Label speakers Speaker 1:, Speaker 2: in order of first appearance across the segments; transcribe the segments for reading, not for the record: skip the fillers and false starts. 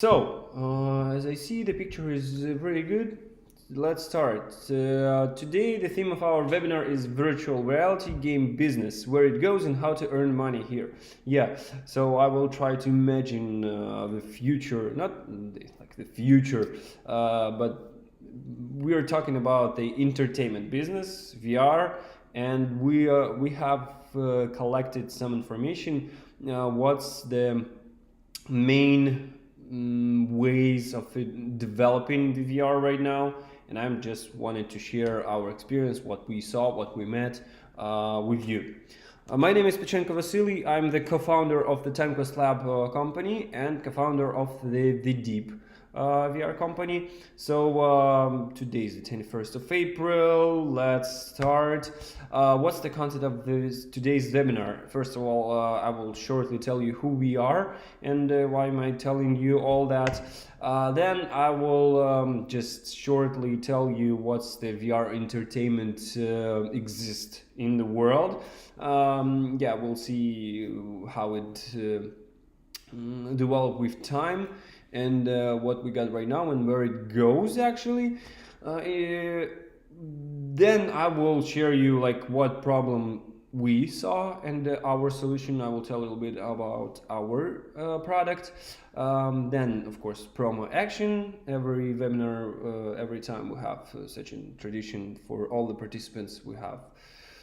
Speaker 1: As I see, the picture is pretty good. Let's start. Today, the theme of our webinar is virtual reality game business, where it goes and how to earn money here. Yeah, so I will try to imagine the future, not like the future, but we are talking about the entertainment business, VR, and we have collected some information. What's the main ways of developing the VR right now, and I'm just wanted to share our experience, what we saw, what we met with you. My name is Petrenko Vasily. I'm the co-founder of the TimeQuest Lab company and co-founder of the Deep VR company. So today is the 21st of April. Let's start. What's the content of today's webinar? First of all, I will shortly tell you who we are and why am I telling you all that. Then I will just shortly tell you what's the VR entertainment exists in the world. Yeah, we'll see how it develop with time and what we got right now and where it goes actually. Then I will share you like what problem we saw and our solution. I will tell a little bit about our product. Then of course promo action. Every webinar, every time we have such a tradition for all the participants, we have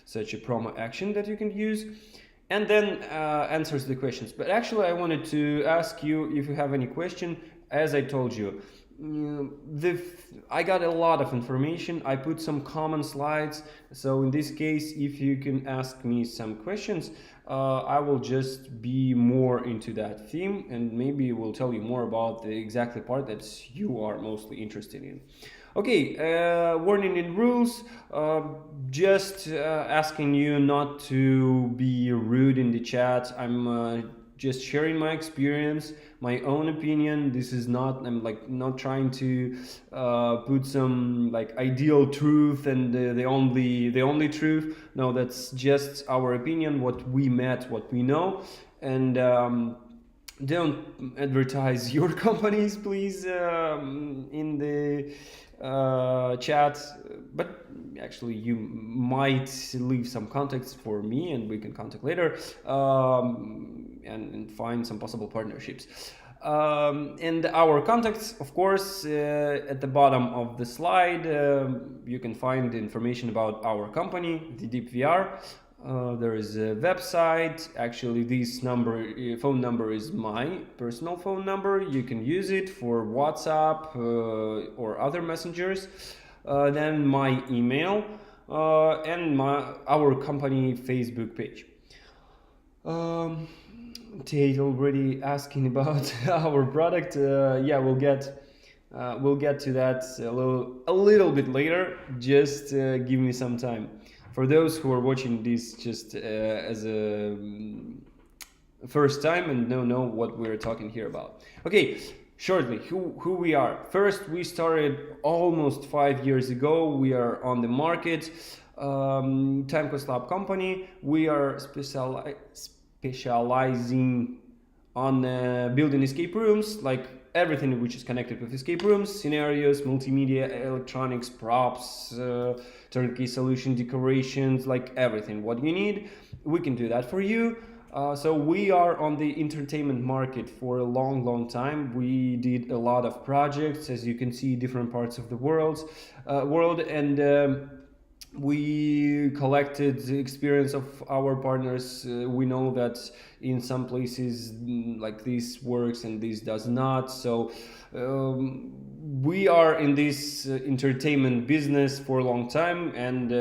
Speaker 1: such a promo action that you can use. And then answers the questions. But actually I wanted to ask you if you have any question. As I told you, I got a lot of information. I put some common slides. So in this case, if you can ask me some questions, I will just be more into that theme and maybe will tell you more about the exact part that you are mostly interested in. Okay, warning and rules. Just asking you not to be rude in the chat. I'm just sharing my experience, my own opinion. This is not, I'm like not trying to put some like ideal truth and the only truth. No, that's just our opinion, what we met, what we know. And don't advertise your companies, please, in the chat, but actually you might leave some contacts for me and we can contact later and find some possible partnerships. And our contacts, of course, at the bottom of the slide, you can find information about our company, the Deep VR. There is a website. Actually, this phone number is my personal phone number. You can use it for WhatsApp or other messengers. Then my email and our company Facebook page. Tate already asking about our product. Yeah, we'll get to that a little bit later. Just give me some time. For those who are watching this just as a first time and don't know what we're talking here about. Okay, shortly, who we are. First, we started almost 5 years ago. We are on the market. TimeQuest Lab company. We are specializing on building escape rooms, like everything which is connected with escape rooms, scenarios, multimedia, electronics, props, turnkey solution, decorations, like everything what you need, we can do that for you. So we are on the entertainment market for a long time. We did a lot of projects, as you can see, different parts of the world, and we collected the experience of our partners. We know that in some places like this works and this does not. So we are in this entertainment business for a long time and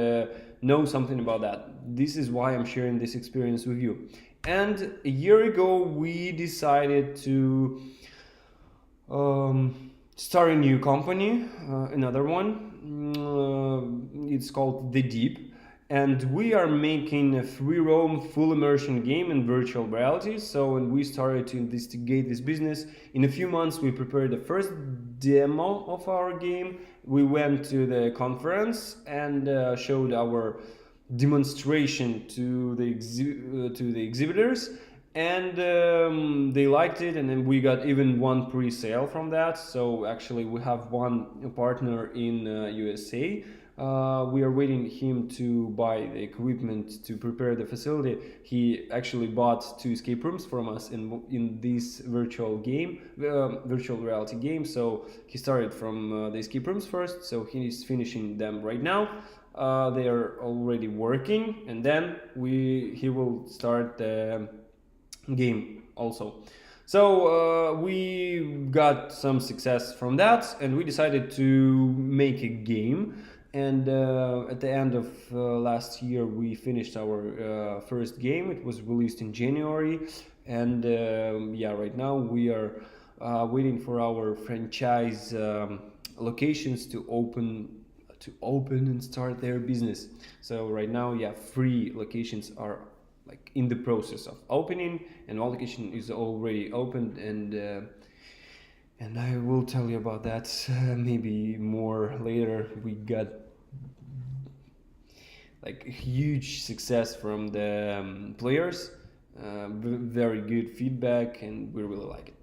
Speaker 1: know something about that. This is why I'm sharing this experience with you. And a year ago, we decided to start a new company, another one. It's called The Deep, and we are making a free roam full immersion game in virtual reality. So when we started to investigate this business, in a few months we prepared the first demo of our game. We went to the conference and showed our demonstration to the exhibitors, and they liked it, and then we got even one pre-sale from that. So actually we have one partner in USA. We are waiting him to buy the equipment to prepare the facility. He actually bought 2 escape rooms from us in this virtual reality game. So he started from the escape rooms first, so he's finishing them right now. They are already working, and then he will start the game also. So we got some success from that, and we decided to make a game. And at the end of last year, we finished our first game. It was released in January, and yeah, right now we are waiting for our franchise locations to open and start their business. So right now, yeah, 3 locations are like in the process of opening, and one location is already opened, and I will tell you about that maybe more later. We got like huge success from the players, very good feedback, and we really like it.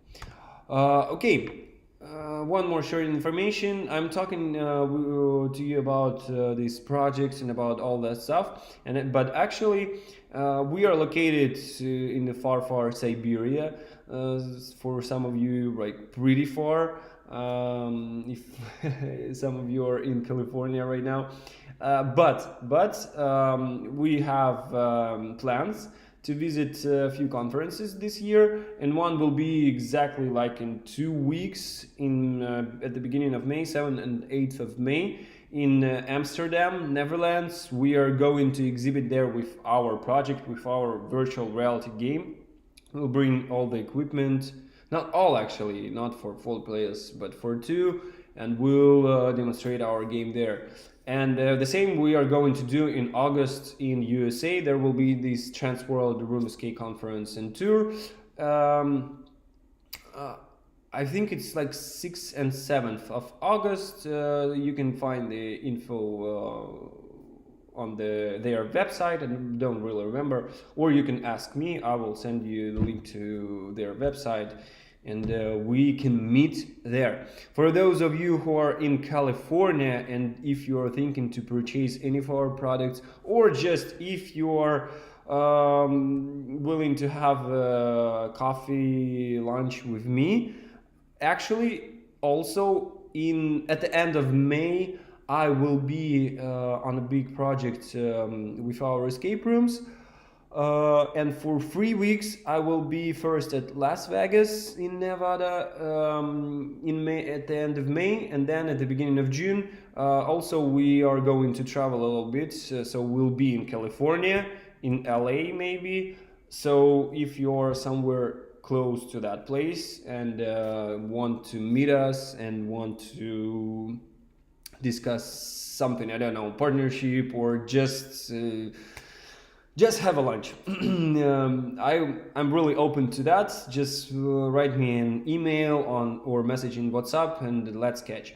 Speaker 1: Okay. One more short information. I'm talking to you about these projects and about all that stuff. But actually, we are located in the far Siberia. For some of you, like pretty far. If some of you are in California right now, but we have plans to visit a few conferences this year, and one will be exactly like in 2 weeks at the beginning of May, 7th and 8th of May, in Amsterdam, Netherlands. We are going to exhibit there with our project, with our virtual reality game. We'll bring all the equipment, not all actually, not for 4 players, but for 2, and we'll demonstrate our game there. And the same we are going to do in August in USA. There will be this Transworld Room Escape Conference and Tour. I think it's like 6th and 7th of August. You can find the info on their website, and don't really remember. Or you can ask me. I will send you the link to their website, and we can meet there. For those of you who are in California, and if you are thinking to purchase any of our products, or just if you are willing to have a coffee lunch with me, actually also at the end of May I will be on a big project with our escape rooms. And for 3 weeks, I will be first at Las Vegas in Nevada in May, at the end of May, and then at the beginning of June. Also, we are going to travel a little bit, so we'll be in California, in LA maybe. So if you're somewhere close to that place and want to meet us and want to discuss something, I don't know, partnership, or just have a lunch. I'm really open to that. Just write me an email or message in WhatsApp, and let's catch.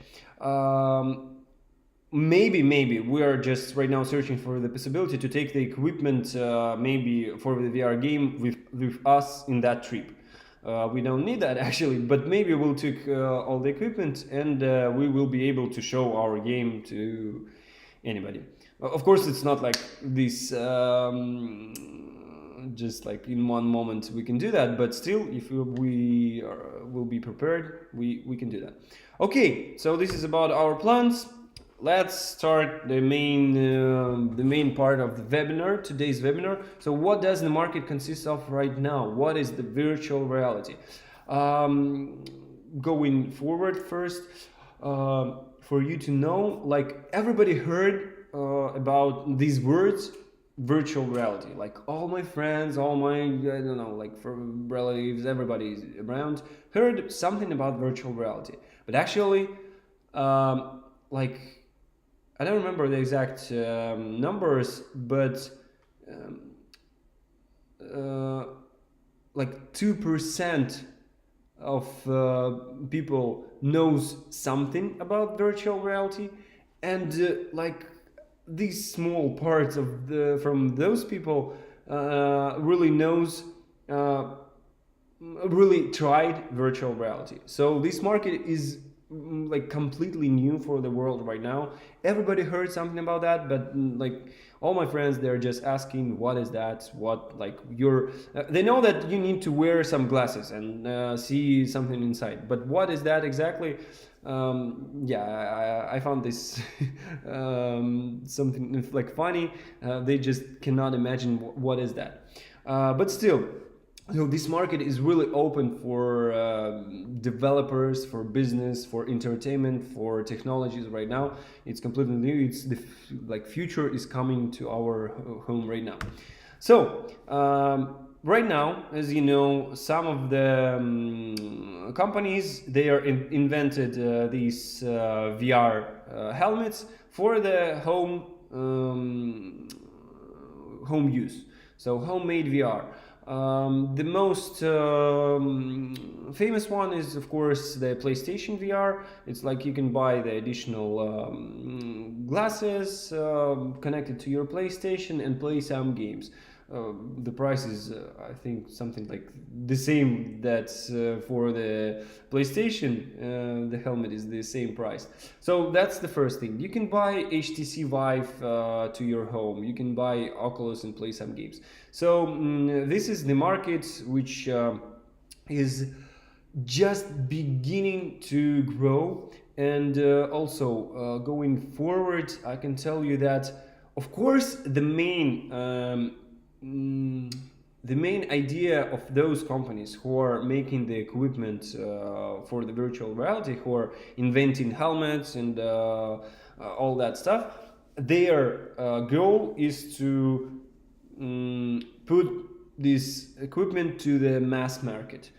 Speaker 1: Maybe we are just right now searching for the possibility to take the equipment maybe for the VR game with us in that trip. We don't need that actually, but maybe we'll take all the equipment, and we will be able to show our game to anybody. Of course, it's not like this, just like in one moment we can do that, but still, if we will be prepared, we can do that. Okay, so this is about our plans. Let's start the main part of the webinar, today's webinar. So what does the market consist of right now? What is the virtual reality? Going forward first, for you to know, like everybody heard about these words, virtual reality. Like all my friends, I don't know, like from relatives, everybody around heard something about virtual reality. But actually, like I don't remember the exact numbers, but like 2% of people knows something about virtual reality, and like these small parts from those people really knows really tried virtual reality. So this market is like completely new for the world right now. Everybody heard something about that, but like all my friends, they're just asking, what is that? What, like, you're they know that you need to wear some glasses and see something inside, but what is that exactly? Yeah, I found this something like funny. They just cannot imagine what is that. But still, so this market is really open for developers, for business, for entertainment, for technologies right now. It's completely new. It's the like future is coming to our home right now. So right now, as you know, some of the companies, they are invented these VR helmets for the home use. So homemade VR. The most famous one is, of course, the PlayStation VR. It's like you can buy the additional glasses connected to your PlayStation and play some games. The price is, I think, something like the same that's for the PlayStation. The helmet is the same price. So that's the first thing. You can buy HTC Vive to your home. You can buy Oculus and play some games. So this is the market which is just beginning to grow. And also going forward, I can tell you that, of course, the main idea of those companies who are making the equipment for the virtual reality, who are inventing helmets and all that stuff, their goal is to put this equipment to the mass market,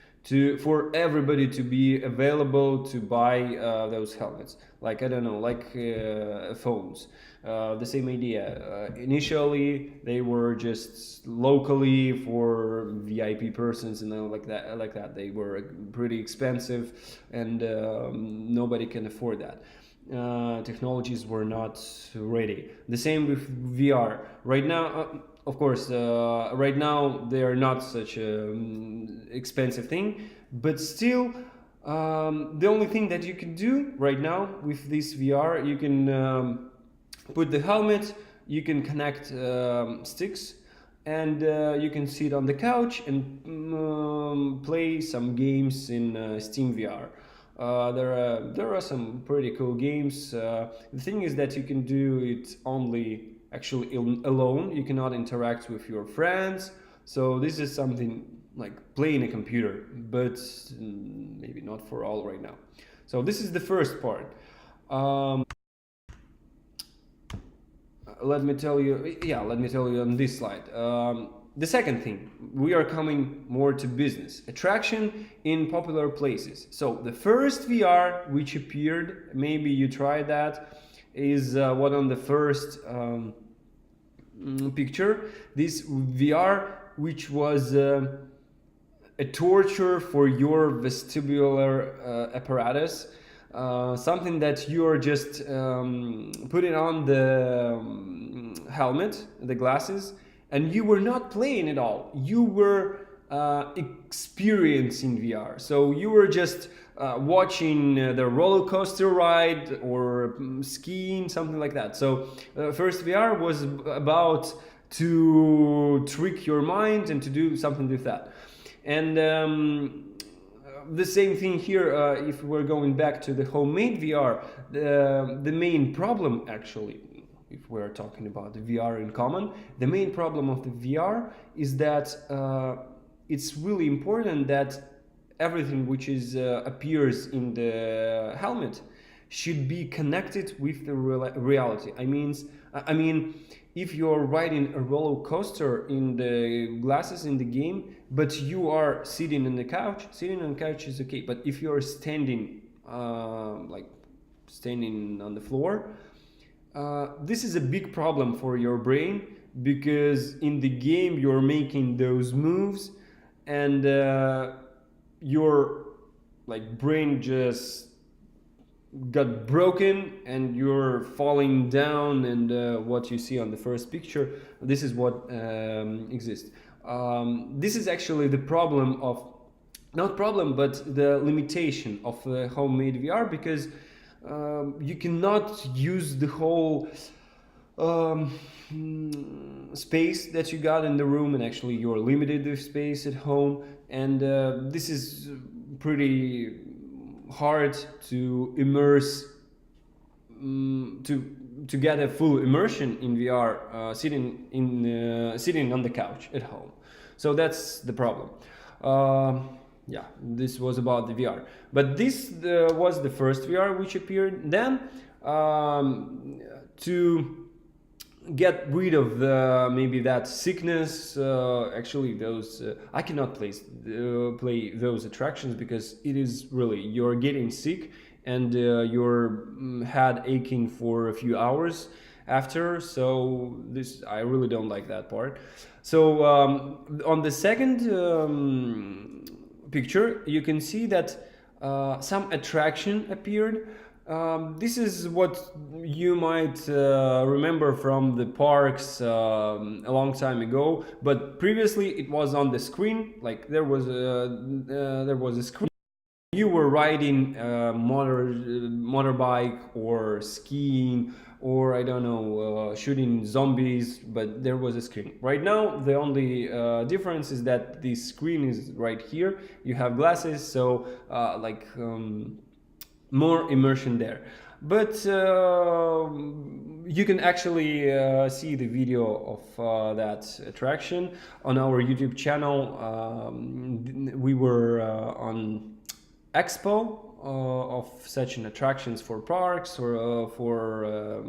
Speaker 1: for everybody to be available to buy those helmets. Like, I don't know, like phones. The same idea. Initially, they were just locally for VIP persons and like that. Like that, they were pretty expensive, and nobody can afford that. Technologies were not ready. The same with VR. Right now, of course, right now they are not such an expensive thing, but still, the only thing that you can do right now with this VR, you can put the helmet, you can connect sticks, and you can sit on the couch and play some games in Steam VR. There are some pretty cool games. The thing is that you can do it only actually alone. You cannot interact with your friends. So this is something like playing a computer, but maybe not for all right now. So this is the first part. Let me tell you on this slide. The second thing, we are coming more to business. Attraction in popular places. So the first VR which appeared, maybe you tried that, is what on the first picture. This VR which was a torture for your vestibular apparatus. Something that you are just putting on the helmet, the glasses, and you were not playing at all. You were experiencing VR. So you were just watching the roller coaster ride or skiing, something like that. So first VR was about to trick your mind and to do something with that. And the same thing here, if we're going back to the homemade VR, the main problem actually, if we're talking about the VR in common, the main problem of the VR is that it's really important that everything which is appears in the helmet should be connected with the reality. I mean, if you're riding a roller coaster in the glasses in the game, but you are sitting on the couch is okay. But if you're standing, like standing on the floor, this is a big problem for your brain, because in the game you're making those moves, and your like brain just got broken and you're falling down, and what you see on the first picture, this is what exists. This is actually the problem of, not problem, but the limitation of homemade VR, because you cannot use the whole space that you got in the room, and actually you're limited with space at home, and this is pretty hard to immerse, to get a full immersion in VR, sitting on the couch at home. So that's the problem. Yeah, this was about the VR, but this was the first VR which appeared. Then to get rid of the maybe that sickness, actually those I cannot play those attractions, because it is really, you're getting sick and your head aching for a few hours after. So this, I really don't like that part. So on the second picture, you can see that some attraction appeared. This is what you might remember from the parks a long time ago, but previously it was on the screen. Like there was a screen. You were riding a motorbike or skiing, or I don't know, shooting zombies, but there was a screen. Right now, the only difference is that the screen is right here. You have glasses, so more immersion there. But you can actually see the video of that attraction on our YouTube channel. We were on expo of such an attractions for parks or for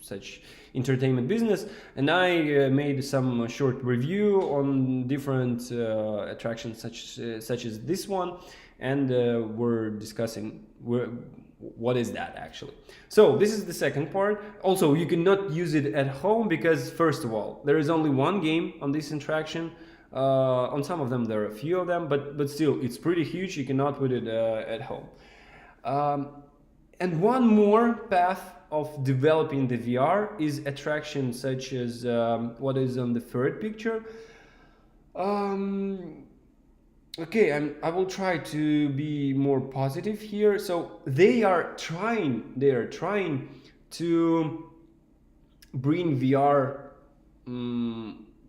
Speaker 1: such entertainment business, and I made some short review on different attractions such as this one, and we're discussing what is that actually. So this is the second part. Also, you cannot use it at home because, first of all, there is only one game on this attraction. On some of them there are a few of them, but still it's pretty huge. You cannot put it at home. And one more path of developing the VR is attractions such as what is on the third picture. Okay, I will try to be more positive here. So they are trying to bring VR,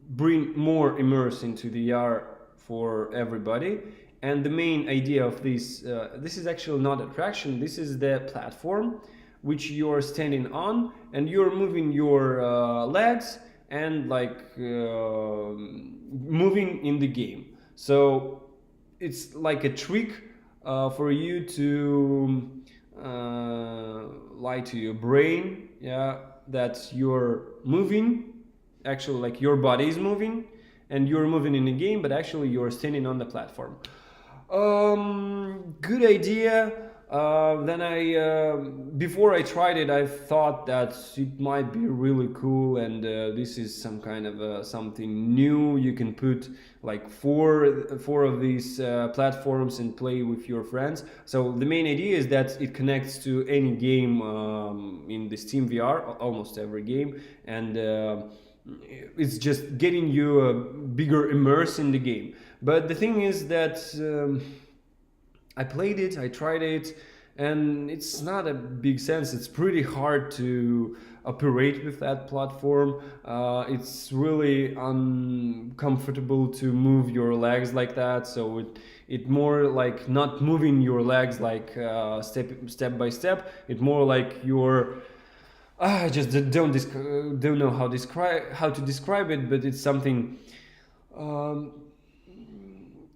Speaker 1: bring more immerse into the VR for everybody. And the main idea of this is actually not attraction. This is the platform which you're standing on, and you're moving your legs and like moving in the game. So it's like a trick for you to lie to your brain, yeah, that you're moving, actually like your body is moving and you're moving in the game, but actually you're standing on the platform. Good idea. Then before I tried it, I thought that it might be really cool, and this is some kind of something new. You can put like four of these platforms and play with your friends. So the main idea is that it connects to any game in the Steam VR, almost every game, and it's just getting you a bigger immerse in the game. But the thing is that I played it, I tried it, and it's not a big sense. It's pretty hard to operate with that platform. It's really uncomfortable to move your legs like that. So it more like not moving your legs like step by step. It more like you're I just don't know how to describe it, but it's something.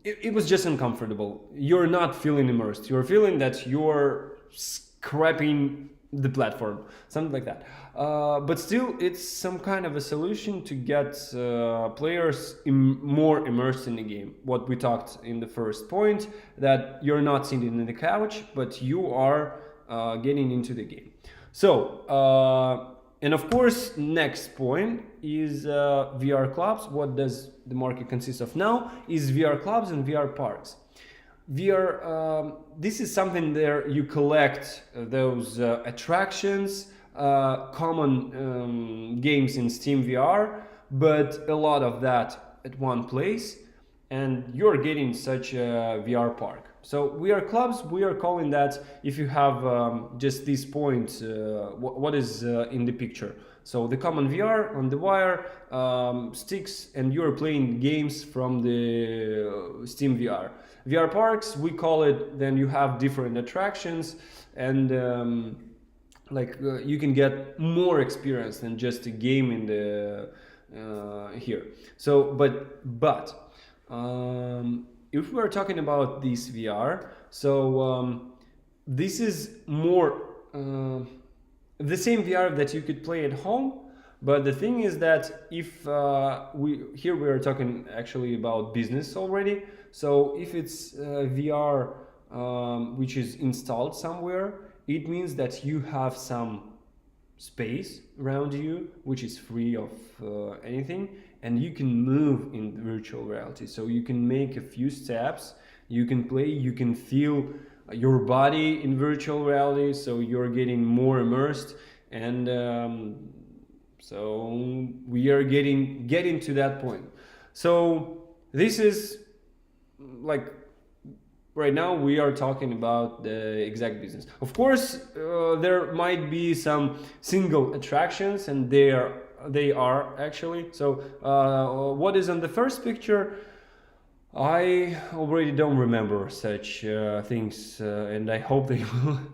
Speaker 1: It was just uncomfortable. You're not feeling immersed. You're feeling that you're scraping the platform, something like that. But still, it's some kind of a solution to get players more immersed in the game. What we talked in the first point, that you're not sitting in the couch, but you are getting into the game. So, and of course, next point is VR clubs. What does the market consist of now? Is VR clubs and VR parks. VR, this is something there you collect those attractions, common games in Steam VR, but a lot of that at one place, and you're getting such a VR park. So VR clubs, we are calling that if you have just these points, what is in the picture. So the common VR on the wire, sticks, and you're playing games from the Steam VR. VR parks, we call it, then you have different attractions, and you can get more experience than just a game in the here. So, but if we are talking about this VR, so this is more the same VR that you could play at home. But the thing is that if we are talking actually about business already. So if it's VR which is installed somewhere, it means that you have some space around you which is free of anything, and you can move in virtual reality. So you can make a few steps, you can play, you can feel your body in virtual reality, so you're getting more immersed, and so we are getting to that point. So this is like right now we are talking about the exact business. Of course, there might be some single attractions, and they are actually. So what is on the first picture? I already don't remember such things, and I hope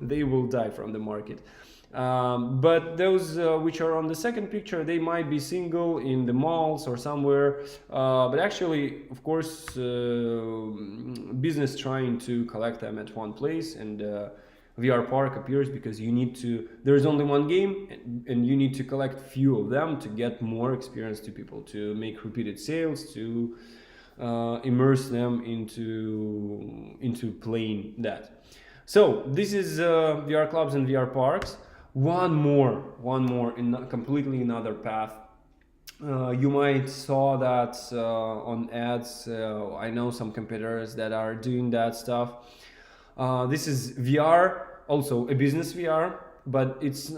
Speaker 1: they will die from the market. But those which are on the second picture, they might be single in the malls or somewhere. But actually, of course, business trying to collect them at one place, and VR Park appears because you need to. There's only one game, and you need to collect few of them to get more experience to people, to make repeated sales, to immerse them into playing that. So this is VR clubs and VR parks. One more in completely another path. You might saw that on ads. I know some competitors that are doing that stuff. This is VR, also a business VR, but it's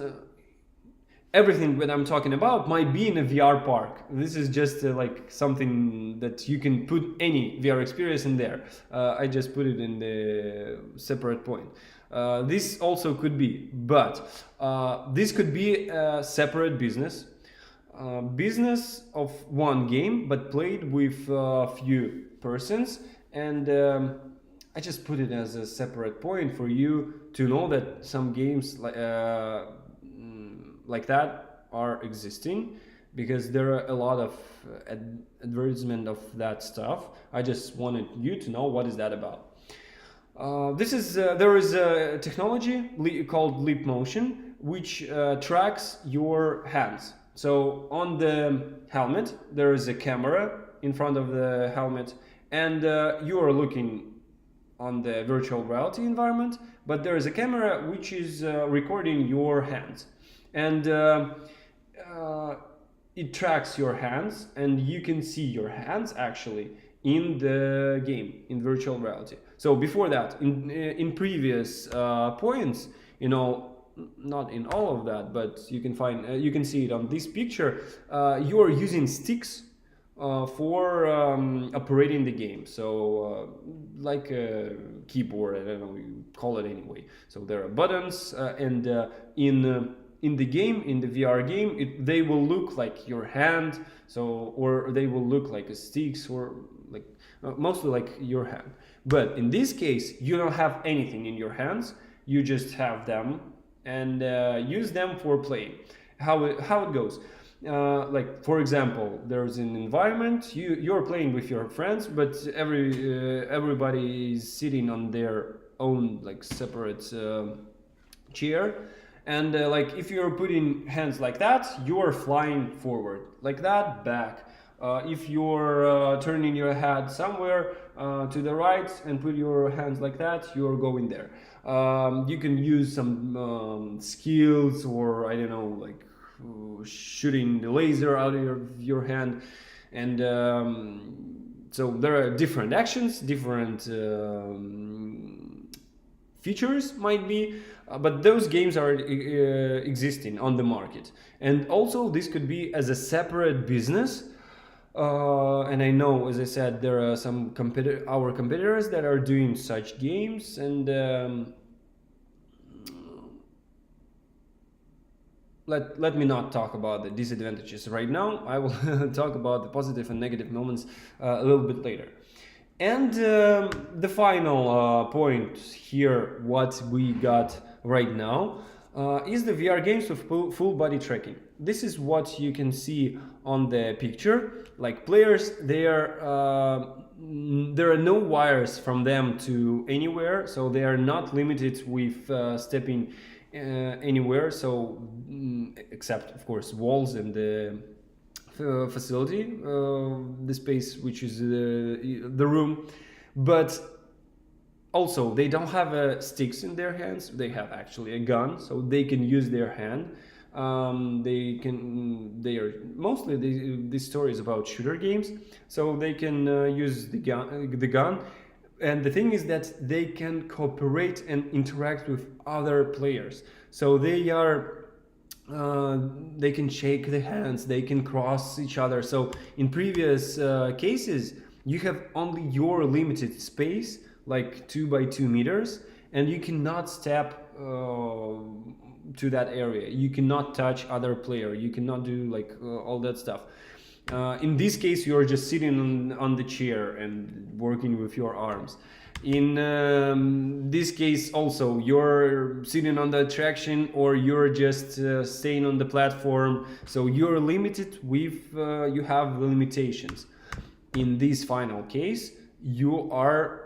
Speaker 1: everything that I'm talking about might be in a VR park. This is just like something that you can put any VR experience in there. I just put it in the separate point. This also could be, but this could be a separate business. Business of one game, but played with a few persons, and I just put it as a separate point for you to know that some games like that are existing, because there are a lot of advertisement of that stuff. I just wanted you to know what is that about. There is a technology called Leap Motion, which tracks your hands. So on the helmet, there is a camera in front of the helmet, and you are looking on the virtual reality environment, but there is a camera which is recording your hands. And it tracks your hands, and you can see your hands actually in the game in virtual reality. So before that, in previous points, not in all of that, but you can see it on this picture. You are using sticks for operating the game. So like a keyboard, I don't know, you call it anyway. So there are buttons, and in the game, in the VR game, they will look like your hand, or they will look like a sticks, or like mostly like your hand. But in this case, you don't have anything in your hands. You just have them and use them for playing. How it goes? Like for example, there's an environment. You're playing with your friends, but everybody is sitting on their own like separate chair. And like if you're putting hands like that, you're flying forward, like that, back. If you're turning your head somewhere to the right and put your hands like that, you're going there. You can use some skills, or I don't know, like shooting the laser out of your hand. And so there are different actions, different features might be, but those games are existing on the market. And also this could be as a separate business. And I know, as I said, there are some our competitors that are doing such games, and let me not talk about the disadvantages right now. I will talk about the positive and negative moments a little bit later. And the final point here, what we got right now, is the VR games with full body tracking. This is what you can see on the picture. Like players, there are no wires from them to anywhere, so they are not limited with stepping anywhere. So except of course walls and the facility, the space which is the room, but also they don't have sticks in their hands. They have actually a gun, so they can use their hand. They are mostly this story is about shooter games, so they can use the gun. And the thing is that they can cooperate and interact with other players. So they are they can shake the hands, they can cross each other. So in previous cases, you have only your limited space, like 2 by 2 meters, and you cannot step to that area. You cannot touch other player. You cannot do like all that stuff. In this case, you're just sitting on the chair and working with your arms. In this case also, you're sitting on the attraction, or you're just staying on the platform, so you're limited with you have limitations. In this final case, you are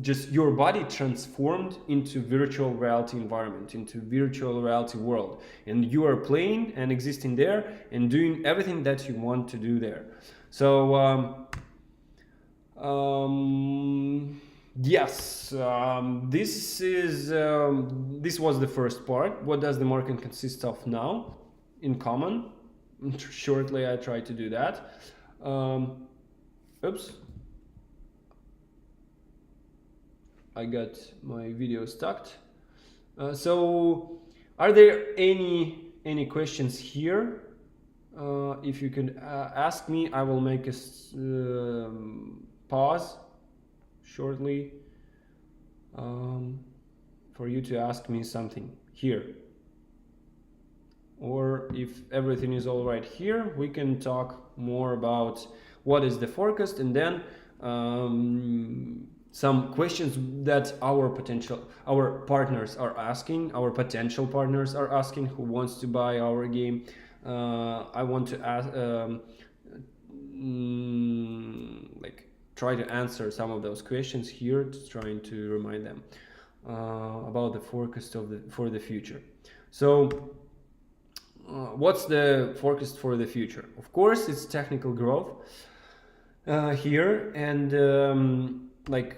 Speaker 1: just your body transformed into virtual reality environment, into virtual reality world, and you are playing and existing there and doing everything that you want to do there. So yes, this was the first part. What does the market consist of now? In common. Shortly, I try to do that. Oops. I got my video stuck. So, are there any questions here? If you can ask me, I will make a pause shortly for you to ask me something here. Or if everything is all right here, we can talk more about what is the forecast, and then some questions that our partners are asking, our potential partners are asking, who wants to buy our game. I want to ask, like try to answer some of those questions here, trying to remind them about the forecast for the future. So what's the forecast for the future? Of course, it's technical growth here, and like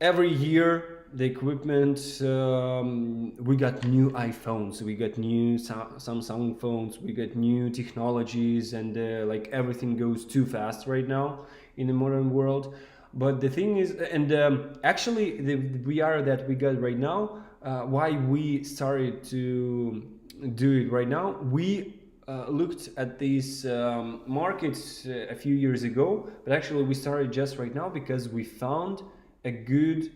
Speaker 1: every year the equipment, we got new iPhones, we got new Samsung phones, we got new technologies, and like everything goes too fast right now in the modern world. But the thing is, and actually the VR that we got right now, why we started to do it right now, we looked at these markets a few years ago, but actually we started just right now because we found a good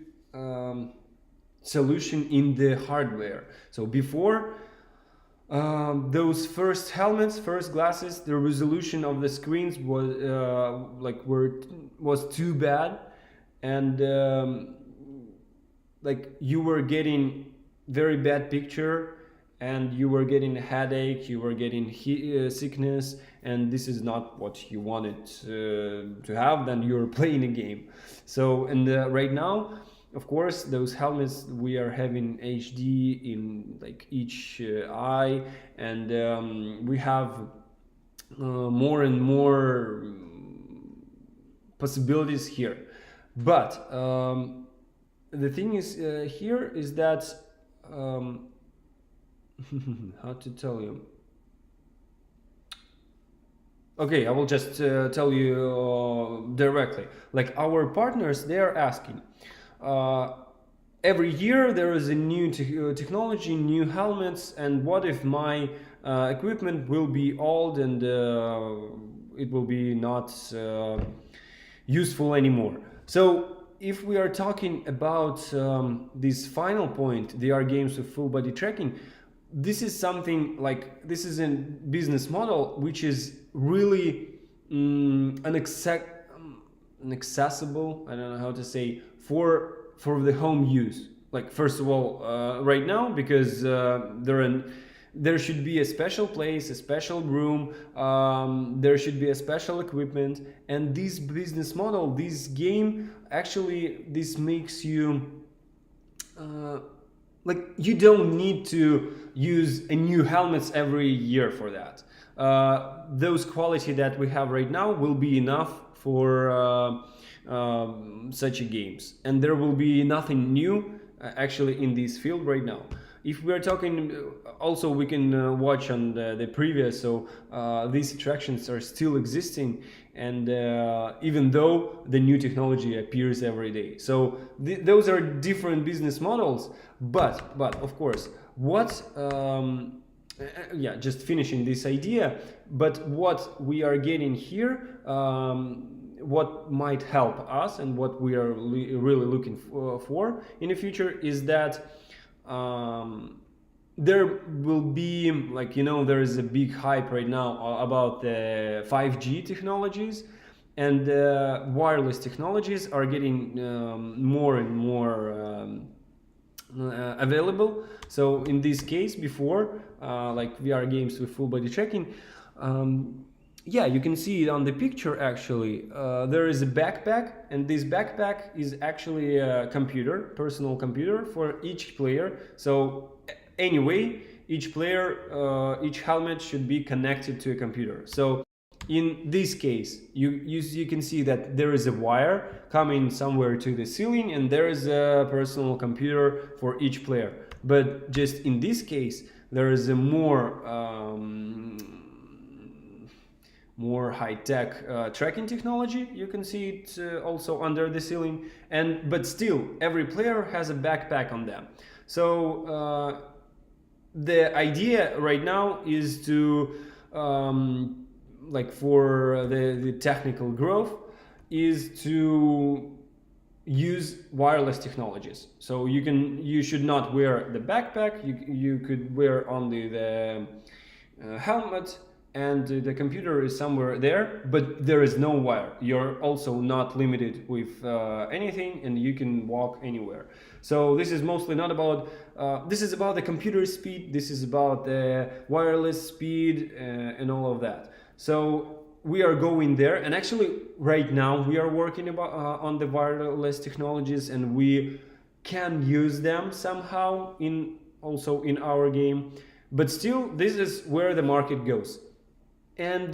Speaker 1: solution in the hardware. So before those first helmets, first glasses, the resolution of the screens was too bad, and like you were getting very bad picture, and you were getting a headache, you were getting sickness, and this is not what you wanted to have. Then you're playing a game. So, and right now, of course, those helmets, we are having HD in like each eye, and we have more and more possibilities here. But the thing is here is that how to tell you? Okay, I will just tell you directly. Like our partners, they are asking. Every year there is a new technology, new helmets, and what if my equipment will be old and it will be not useful anymore. So if we are talking about this final point, VR games with full body tracking, this is something like, this is a business model which is really inaccessible, I don't know how to say, for the home use. Like, first of all, right now, because there should be a special place, a special room, there should be a special equipment, and this business model, this game, actually, this makes you like, you don't need to use a new helmets every year for that. Those quality that we have right now will be enough for such a games, and there will be nothing new actually in this field right now. If we are talking, also we can watch on the previous, so these attractions are still existing, and even though the new technology appears every day. So those are different business models, but of course, what yeah, just finishing this idea, but what we are getting here, what might help us and what we are really looking for in the future is that there will be, like, you know, there is a big hype right now about the 5G technologies, and wireless technologies are getting more and more available. So in this case, before, like VR games with full body tracking, yeah, you can see it on the picture actually. There is a backpack, and this backpack is actually a computer, personal computer for each player. So anyway, each player, each helmet should be connected to a computer. So in this case, you can see that there is a wire coming somewhere to the ceiling, and there is a personal computer for each player. But just in this case, there is a more high-tech tracking technology. You can see it also under the ceiling, but still every player has a backpack on them. So the idea right now is to like, for the technical growth, is to use wireless technologies. So you should not wear the backpack, you could wear only the helmet, and the computer is somewhere there, but there is no wire. You're also not limited with anything, and you can walk anywhere. So this is mostly not about, this is about the computer speed, this is about the wireless speed and all of that. So we are going there, and actually right now we are working on the wireless technologies, and we can use them somehow also in our game. But still, this is where the market goes. And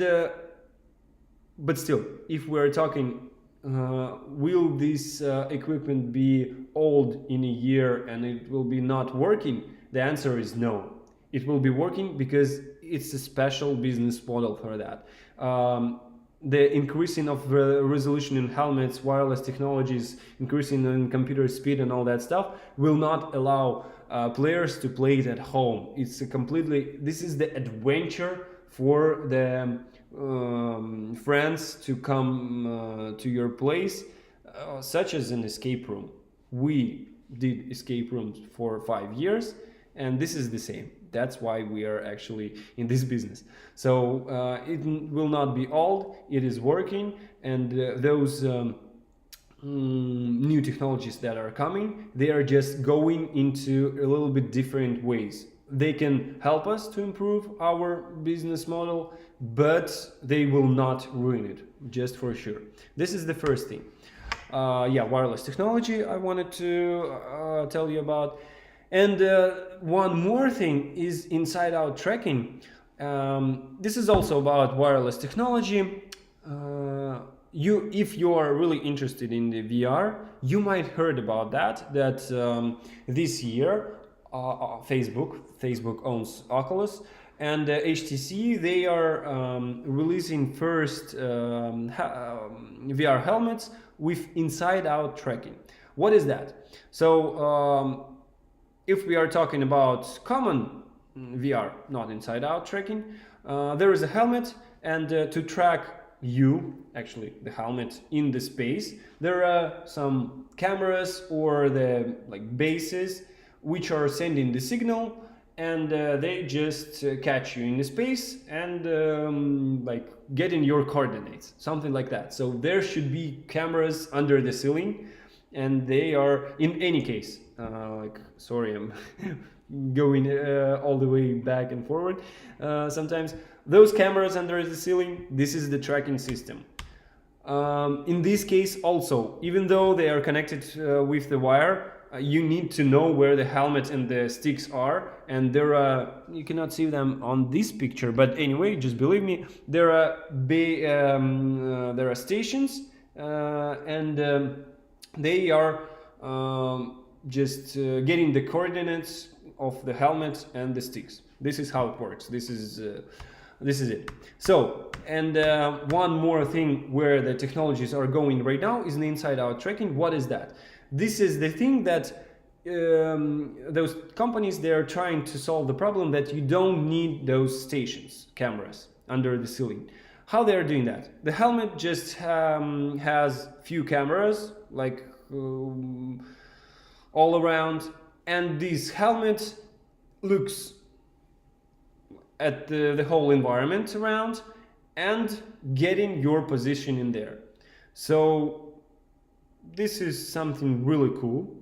Speaker 1: but still, if we're talking, will this equipment be old in a year and it will be not working? The answer is no. It will be working because it's a special business model for that. The increasing of resolution in helmets, wireless technologies, increasing in computer speed and all that stuff will not allow players to play it at home. It's this is the adventure for the friends to come to your place, such as an escape room. We did escape rooms for 5 years, and this is the same. That's why we are actually in this business. So it will not be old, it is working, and those new technologies that are coming, they are just going into a little bit different ways. They can help us to improve our business model, but they will not ruin it, just for sure. This is the first thing. Yeah, wireless technology I wanted to tell you about. And one more thing is inside-out tracking. This is also about wireless technology. If you are really interested in the VR, you might heard about that this year Facebook owns Oculus, and HTC, they are releasing first VR helmets with inside-out tracking. What is that? So if we are talking about common VR, not inside out tracking. There is a helmet, and to track you, actually the helmet, in the space, there are some cameras or the bases which are sending the signal, and they just catch you in the space and getting your coordinates, something like that. So there should be cameras under the ceiling, and they are, in any case, sorry, I'm going all the way back and forward sometimes. Those cameras under the ceiling, this is the tracking system. In this case also, even though they are connected with the wire, you need to know where the helmet and the sticks are, and there are, you cannot see them on this picture, but anyway, just believe me, there are stations, and they are just getting the coordinates of the helmet and the sticks. This is how it works. This is it. So, and one more thing where the technologies are going right now is the inside-out tracking. What is that? This is the thing that those companies, they are trying to solve the problem that you don't need those stations, cameras under the ceiling. How they are doing that? The helmet just has few cameras all around, and this helmet looks at the whole environment around and getting your position in there. So this is something really cool,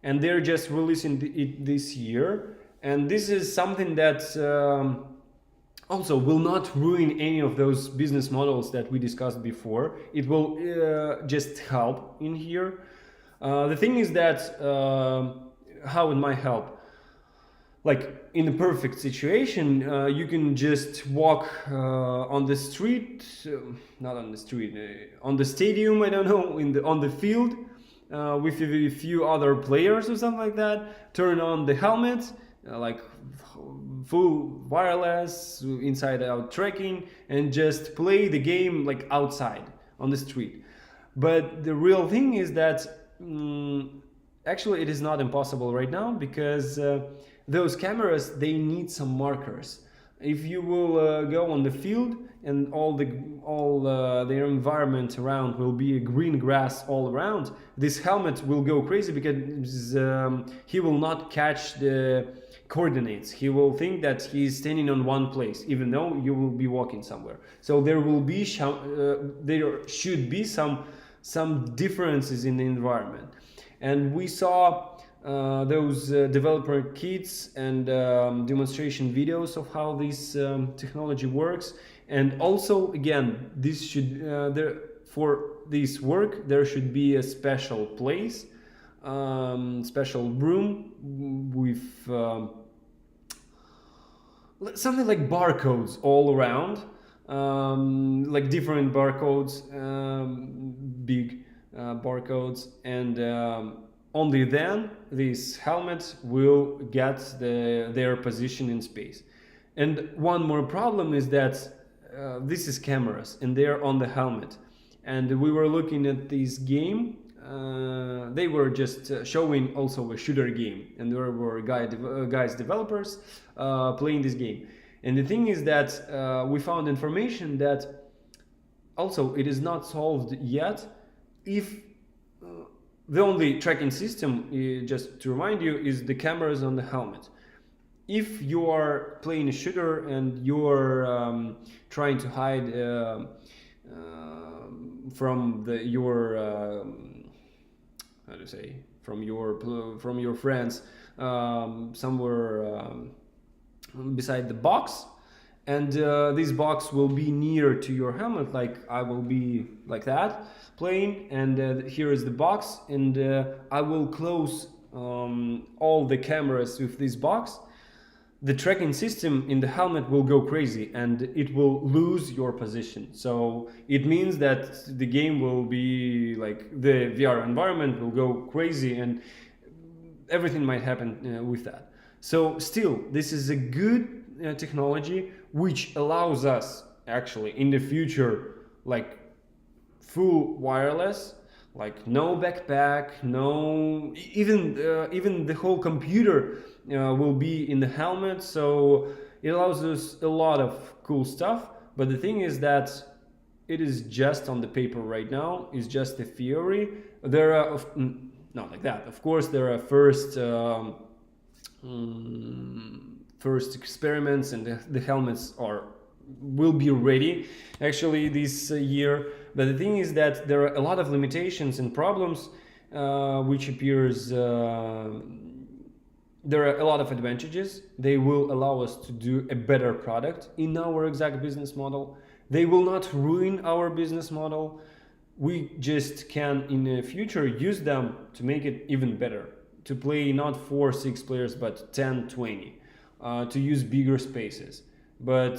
Speaker 1: and they're just releasing it this year, and this is something that also will not ruin any of those business models that we discussed before. It will just help in here. The thing is that how it might help, in a perfect situation, you can just walk on the street, not on the street, on the stadium, I don't know, on the field with a few other players or something like that, turn on the helmet, full wireless, inside out tracking, and just play the game outside on the street. But the real thing is that actually it is not impossible right now, because those cameras, they need some markers. If you will go on the field and all their environment around will be a green grass all around, this helmet will go crazy, because he will not catch the coordinates. He will think that he's standing on one place, even though you will be walking somewhere. So there should be some differences in the environment. And we saw those developer kits and demonstration videos of how this technology works. And also, again, this should for this work there should be a special place, special room with something like barcodes all around, different barcodes, big barcodes, and only then this helmet will get their position in space. And one more problem is that this is cameras, and they're on the helmet. And we were looking at this game. They were just showing also a shooter game, and there were guys developers playing this game. And the thing is that we found information that also it is not solved yet. If the only tracking system, just to remind you, is the cameras on the helmet. If you are playing a shooter and you're trying to hide from your friends somewhere beside the box, and this box will be near to your helmet, I will be like that playing, and here is the box, and I will close all the cameras with this box. The tracking system in the helmet will go crazy, and it will lose your position. So it means that the game will be the VR environment will go crazy, and everything might happen with that. So still, this is a good technology which allows us actually in the future full wireless, like no backpack, no even the whole computer will be in the helmet, so it allows us a lot of cool stuff. But the thing is that it is just on the paper right now. It's just a theory. There are not like that. Of course, there are first experiments, and the helmets will be ready actually this year. But the thing is that there are a lot of limitations and problems, which appears. There are a lot of advantages. They will allow us to do a better product in our exact business model. They will not ruin our business model. We just can in the future use them to make it even better, to play not 4-6 players but 10-20, to use bigger spaces. But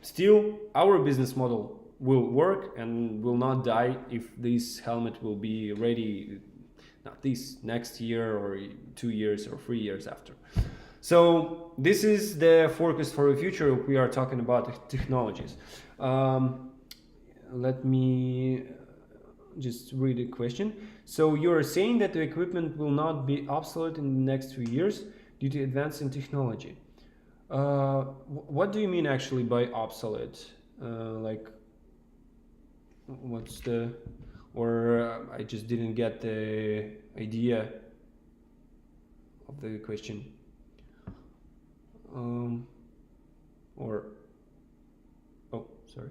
Speaker 1: still, our business model will work and will not die if this helmet will be ready, not this next year or 2 years or 3 years after. So this is the forecast for the future. We are talking about technologies. Let me just read a question. So you're saying that the equipment will not be obsolete in the next few years due to advance in technology. What do you mean actually by obsolete? Like, what's the, or I just didn't get the idea of the question. Or, oh, sorry.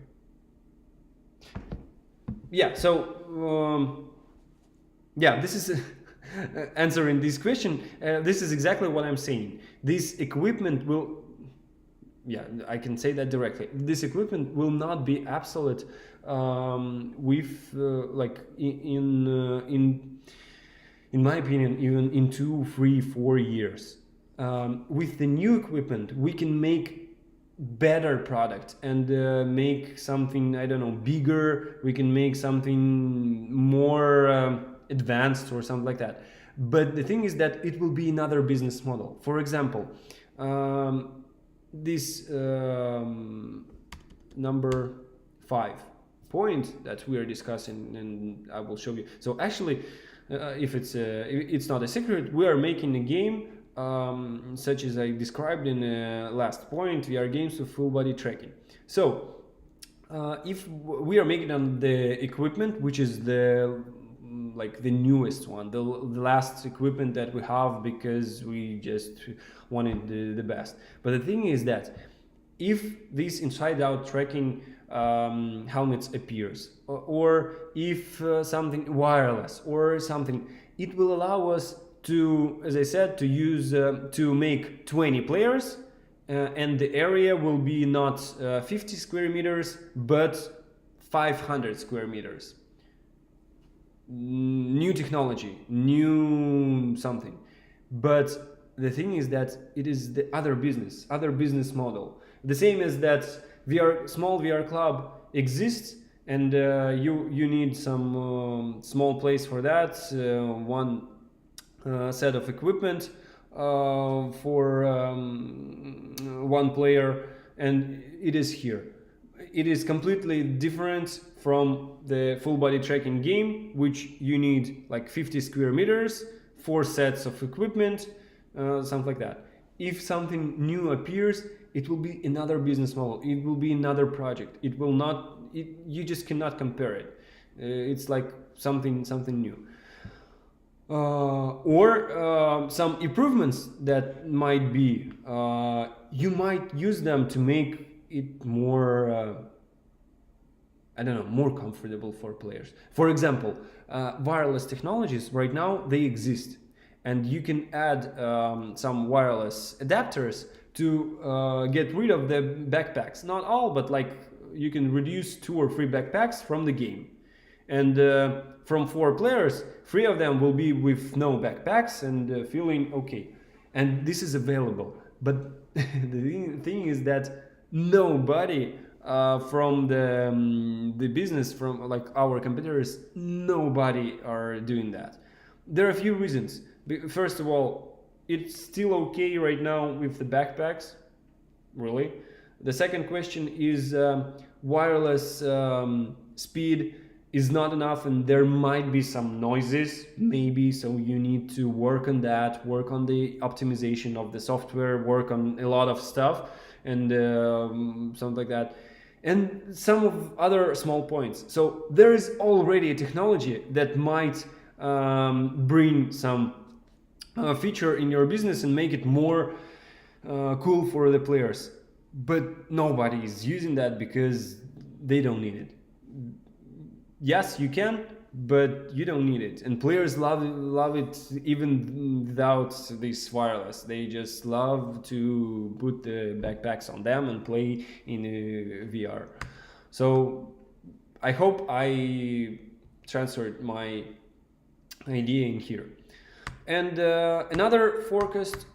Speaker 1: Yeah, so, yeah, this is answering this question. This is exactly what I'm saying. This equipment will, yeah, I can say that directly. This equipment will not be obsolete with, like, in my opinion, even in 2, 3, 4 years. With the new equipment, we can make better product and make something, I don't know, bigger. We can make something more advanced or something like that. But the thing is that it will be another business model. For example, this number 5 point that we are discussing, and I will show you. So actually, if it's not a secret, we are making a game such as I described in the last point, VR games with full body tracking. So if we are making on the equipment, which is the newest one, the last equipment that we have, because we just wanted the best. But the thing is that if this inside-out tracking helmets appears, or if something wireless or something, it will allow us to, as I said, to use to make 20 players, and the area will be not 50 square meters but 500 square meters. New technology, new something. But the thing is that it is the other business model. The same as that small VR club exists, and you need some small place for that, one set of equipment for one player, and it is here. It is completely different from the full body tracking game, which you need like 50 square meters, 4 sets of equipment, something like that. If something new appears, it will be another business model. It will be another project. It will not. You just cannot compare it. It's like something new. Or some improvements that might be, you might use them to make it more, I don't know, more comfortable for players. For example, wireless technologies right now, they exist, and you can add some wireless adapters to get rid of the backpacks. Not all, but like you can reduce 2 or 3 backpacks from the game. And from 4 players, 3 of them will be with no backpacks and feeling okay. And this is available. But the thing is that nobody from the business, from like our competitors, nobody are doing that. There are a few reasons. First of all, it's still okay right now with the backpacks, really. The second question is wireless speed is not enough, and there might be some noises maybe, so you need to work on that, work on the optimization of the software, work on a lot of stuff, and something like that, and some of other small points. So there is already a technology that might bring some feature in your business and make it more cool for the players, but nobody is using that because they don't need it. Yes, you can, but you don't need it, and players love it even without this wireless. They just love to put the backpacks on them and play in VR. So I hope I transferred my idea in here. And another forecast,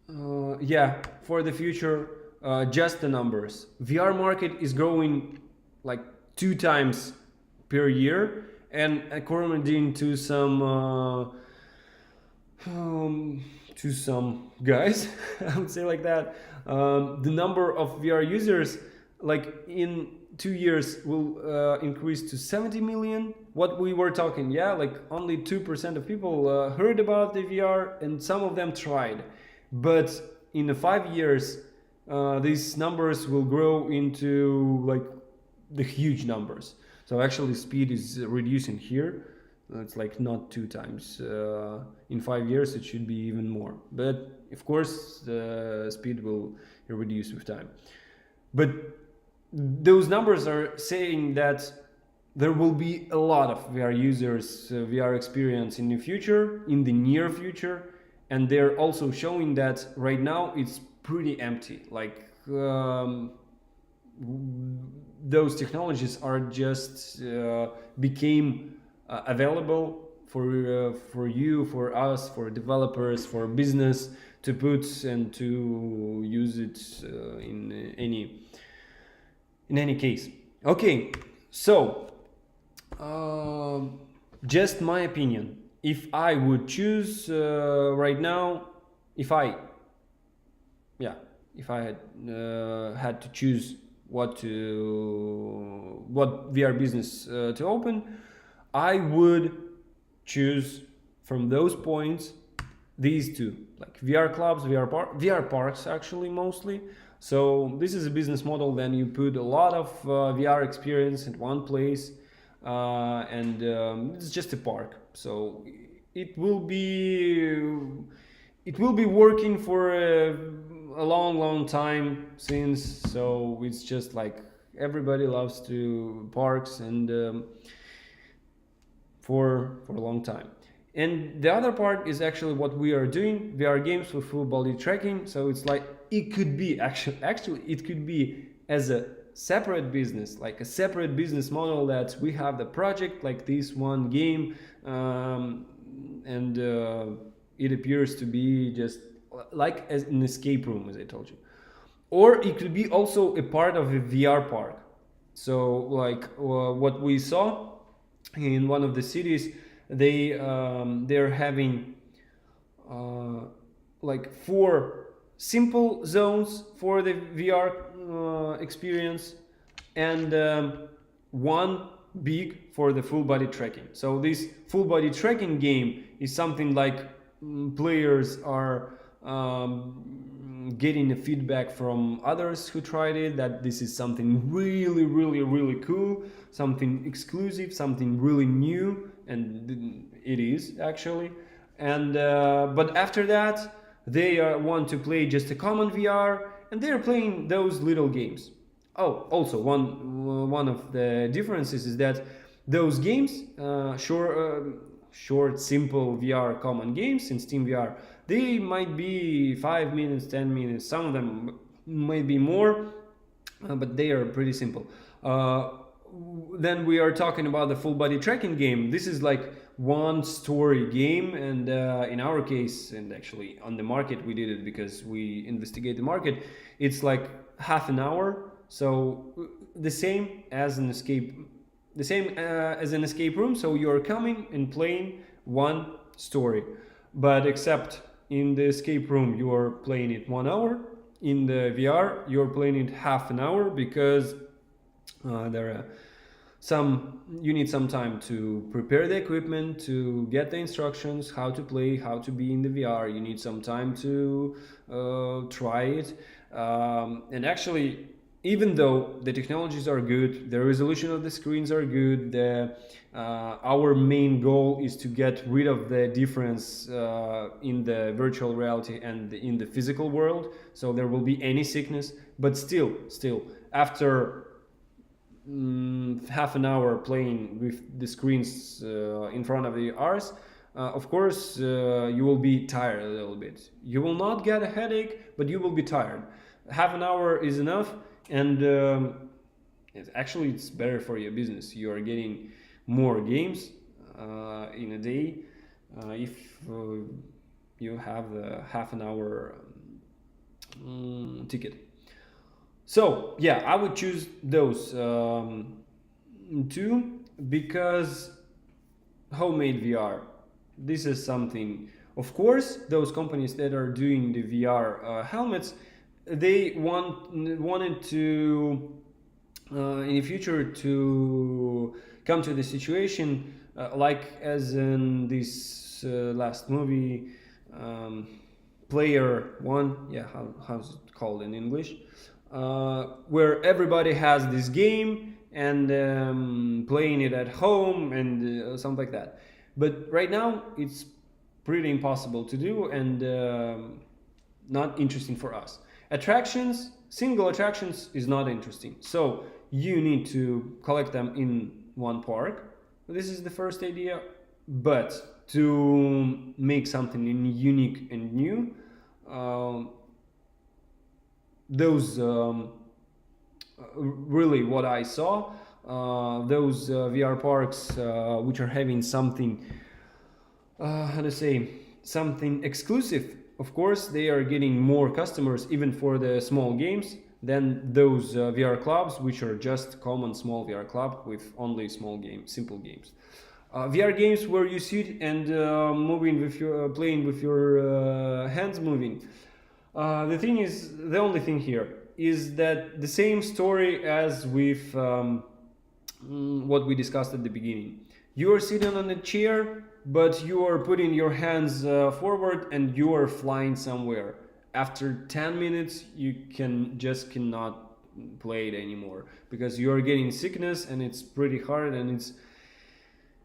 Speaker 1: for the future, just the numbers. VR market is growing like 2 times per year, and according to some guys, I would say like that, the number of VR users, like in 2 years, will increase to 70 million. What we were talking, like only 2% of people heard about the VR, and some of them tried. But in the 5 years, these numbers will grow into like the huge numbers. So actually speed is reducing here. It's like not 2 times. In 5 years it should be even more. But of course the speed will reduce with time. But those numbers are saying that there will be a lot of VR users, VR experience in the near future. And they're also showing that right now it's pretty empty. Like those technologies are just became available for you, for us, for developers, for business to put and to use it in any case. Okay, so just my opinion. If I would choose right now, if I had to choose what VR business to open, I would choose from those points these two, like VR clubs, VR parks actually mostly. So this is a business model. Then you put a lot of VR experience in one place, and it's just a park. So it will be working for a long time since. So it's just like everybody loves to parks, and for a long time. And the other part is actually what we are doing, VR games with full body tracking. So it's like it could be actually it could be as a separate business, like a separate business model, that we have the project like this one game, and it appears to be just like as an escape room, as I told you. Or it could be also a part of a VR park. So like what we saw in one of the cities, they're having like 4 simple zones for the VR experience, and 1 big for the full body tracking. So this full body tracking game is something like players are getting a feedback from others who tried it, that this is something really cool, something exclusive, something really new, and it is actually. And but after that they want to play just a common VR, and they're playing those little games. Oh, also one of the differences is that those games, short, simple VR common games in Steam VR, they might be 5 minutes, 10 minutes. Some of them might be more, but they are pretty simple. Then we are talking about the full body tracking game. This is like one story game, and in our case, and actually on the market we did it because we investigate the market, it's like half an hour. So the same as an escape room. So you're coming and playing one story, but except in the escape room you are playing it 1 hour. In the VR you're playing it half an hour, because there are You need some time to prepare the equipment, to get the instructions, how to play, how to be in the VR. You need some time to try it. And actually, even though the technologies are good, the resolution of the screens are good, our main goal is to get rid of the difference in the virtual reality and in the physical world. So there will be any sickness, but still, after half an hour playing with the screens in front of the ours, of course you will be tired a little bit. You will not get a headache, but you will be tired. Half an hour is enough, and it's better for your business. You are getting more games in a day if you have a half an hour ticket. So yeah, I would choose those two, because homemade VR. This is something. Of course, those companies that are doing the VR helmets, they wanted to in the future to come to the situation like as in this last movie, Player One. Yeah, how's it called in English? Where everybody has this game and playing it at home and something like that. But right now it's pretty impossible to do, and not interesting for us. Single attractions is not interesting. So you need to collect them in one park. This is the first idea. But to make something unique and new, those really what I saw, those VR parks which are having something, how to say, something exclusive. Of course, they are getting more customers even for the small games than those VR clubs, which are just common small VR club with only small games, simple games. VR games where you sit and moving with your playing with your hands moving. The only thing here is that the same story as with what we discussed at the beginning. You are sitting on a chair, but you are putting your hands forward and you are flying somewhere. After 10 minutes, you cannot play it anymore, because you are getting sickness and it's pretty hard, and it's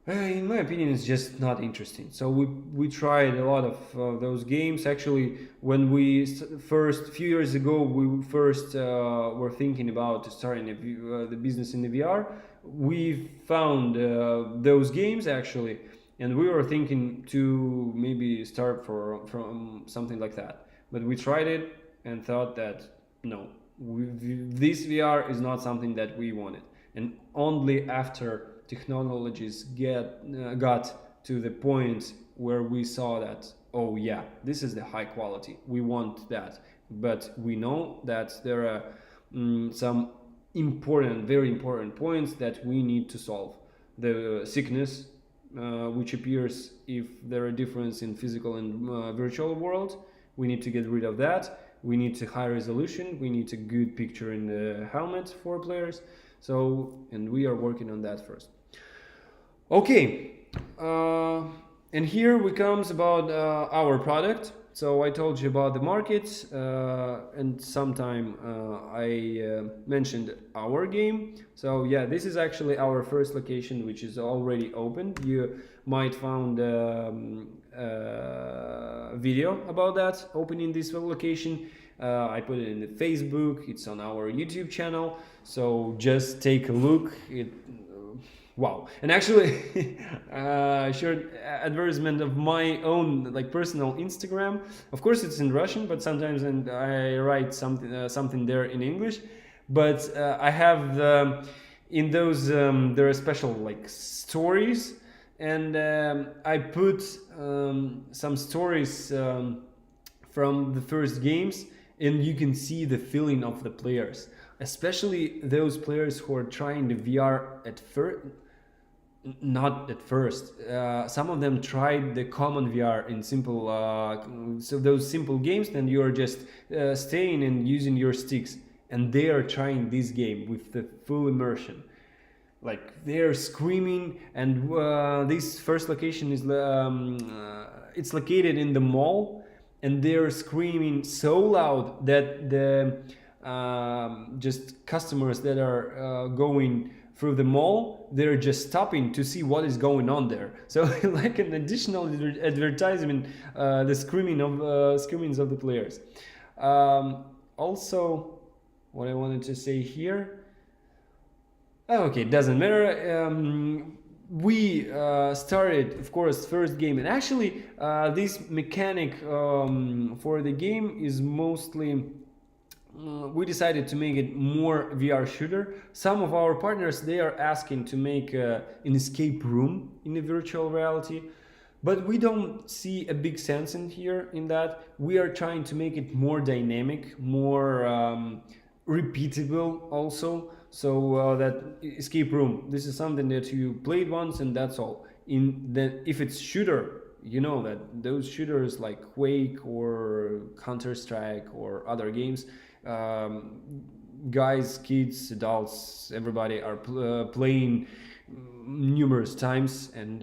Speaker 1: in my opinion, it's just not interesting. So we tried a lot of those games. Actually, when few years ago, we first were thinking about starting the business in the VR. We found those games actually, and we were thinking to maybe start from something like that. But we tried it and thought that no, this VR is not something that we wanted. And only after technologies got to the point where we saw that, oh yeah, this is the high quality, we want that. But we know that there are some very important points that we need to solve. The sickness, which appears if there are difference in physical and virtual world, we need to get rid of that. We need to high resolution, we need a good picture in the helmet for players. So, and we are working on that first. Okay, and here we comes about our product. So I told you about the market, and sometime I mentioned our game. So yeah, this is actually our first location, which is already open. You might found video about that opening this location. I put it in the Facebook. It's on our YouTube channel. So just take a look. Wow. And actually, short advertisement of my own personal Instagram. Of course, it's in Russian, but sometimes I write something there in English. But I have in those there are special stories, and I put some stories from the first games, and you can see the feeling of the players, especially those players who are trying the VR at first. Not at first. Some of them tried the common VR in simple, so those simple games. Then you are just staying and using your sticks, and they are trying this game with the full immersion. like they're screaming, and this first location is it's located in the mall, and they're screaming so loud that the just customers that are going through the mall, they're just stopping to see what is going on there. So like an additional advertisement, the screamings of the players. Also, what I wanted to say here. Oh, okay, doesn't matter. We started, of course, first game, and actually, this mechanic for the game is mostly. We decided to make it more VR shooter. Some of our partners, they are asking to make an escape room in the virtual reality, but we don't see a big sense in that. We are trying to make it more dynamic, more repeatable also. So that escape room, this is something that you played once and that's all. If it's shooter, you know that those shooters like Quake or Counter-Strike or other games, guys, kids, adults, everybody are playing numerous times, and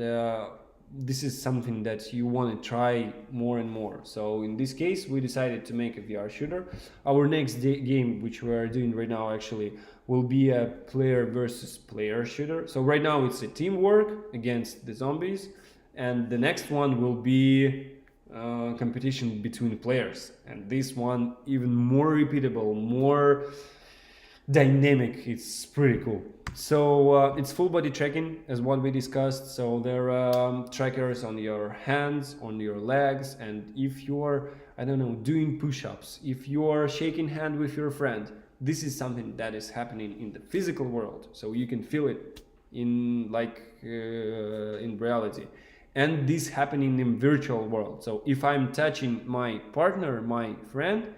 Speaker 1: this is something that you want to try more and more. So in this case, we decided to make a VR shooter. Our next game, which we are doing right now, actually will be a player versus player shooter. So right now it's a teamwork against the zombies, and the next one will be competition between players, and this one even more repeatable, more dynamic. It's pretty cool. So it's full body tracking as what we discussed. So there are trackers on your hands, on your legs, and if you're, I don't know, doing push-ups, if you're shaking hand with your friend, this is something that is happening in the physical world, so you can feel it in in reality. And this happening in virtual world. So if I'm touching my partner, my friend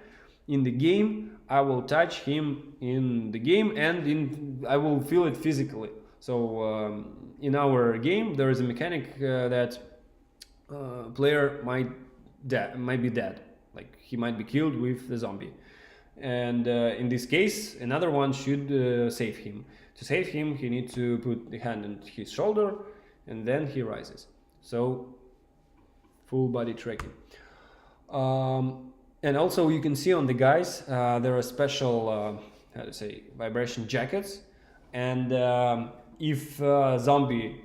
Speaker 1: in the game, I will touch him in the game, and I will feel it physically. So in our game, there is a mechanic that player might be dead, like he might be killed with the zombie, and in this case, another one should save him. To save him, he needs to put the hand on his shoulder, and then he rises. So full body tracking. And also you can see on the guys, there are special, how to say, vibration jackets. And if zombie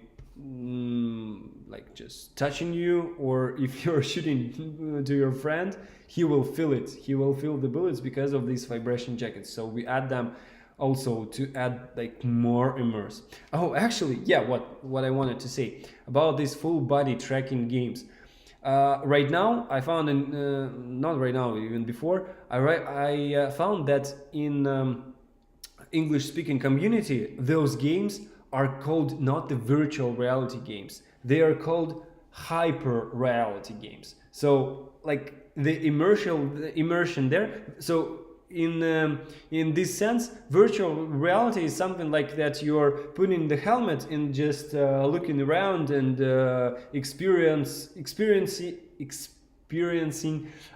Speaker 1: like just touching you, or if you're shooting to your friend, he will feel it. He will feel the bullets because of these vibration jackets. So we add them also to add like more immerse. Oh, actually, yeah, what I wanted to say about these full body tracking games. Right now, I found not right now, even before, I found that in English-speaking community, those games are called not the virtual reality games. They are called hyper reality games. So like the immersion there. So in this sense, virtual reality is something like that you're putting the helmet and just looking around and experiencing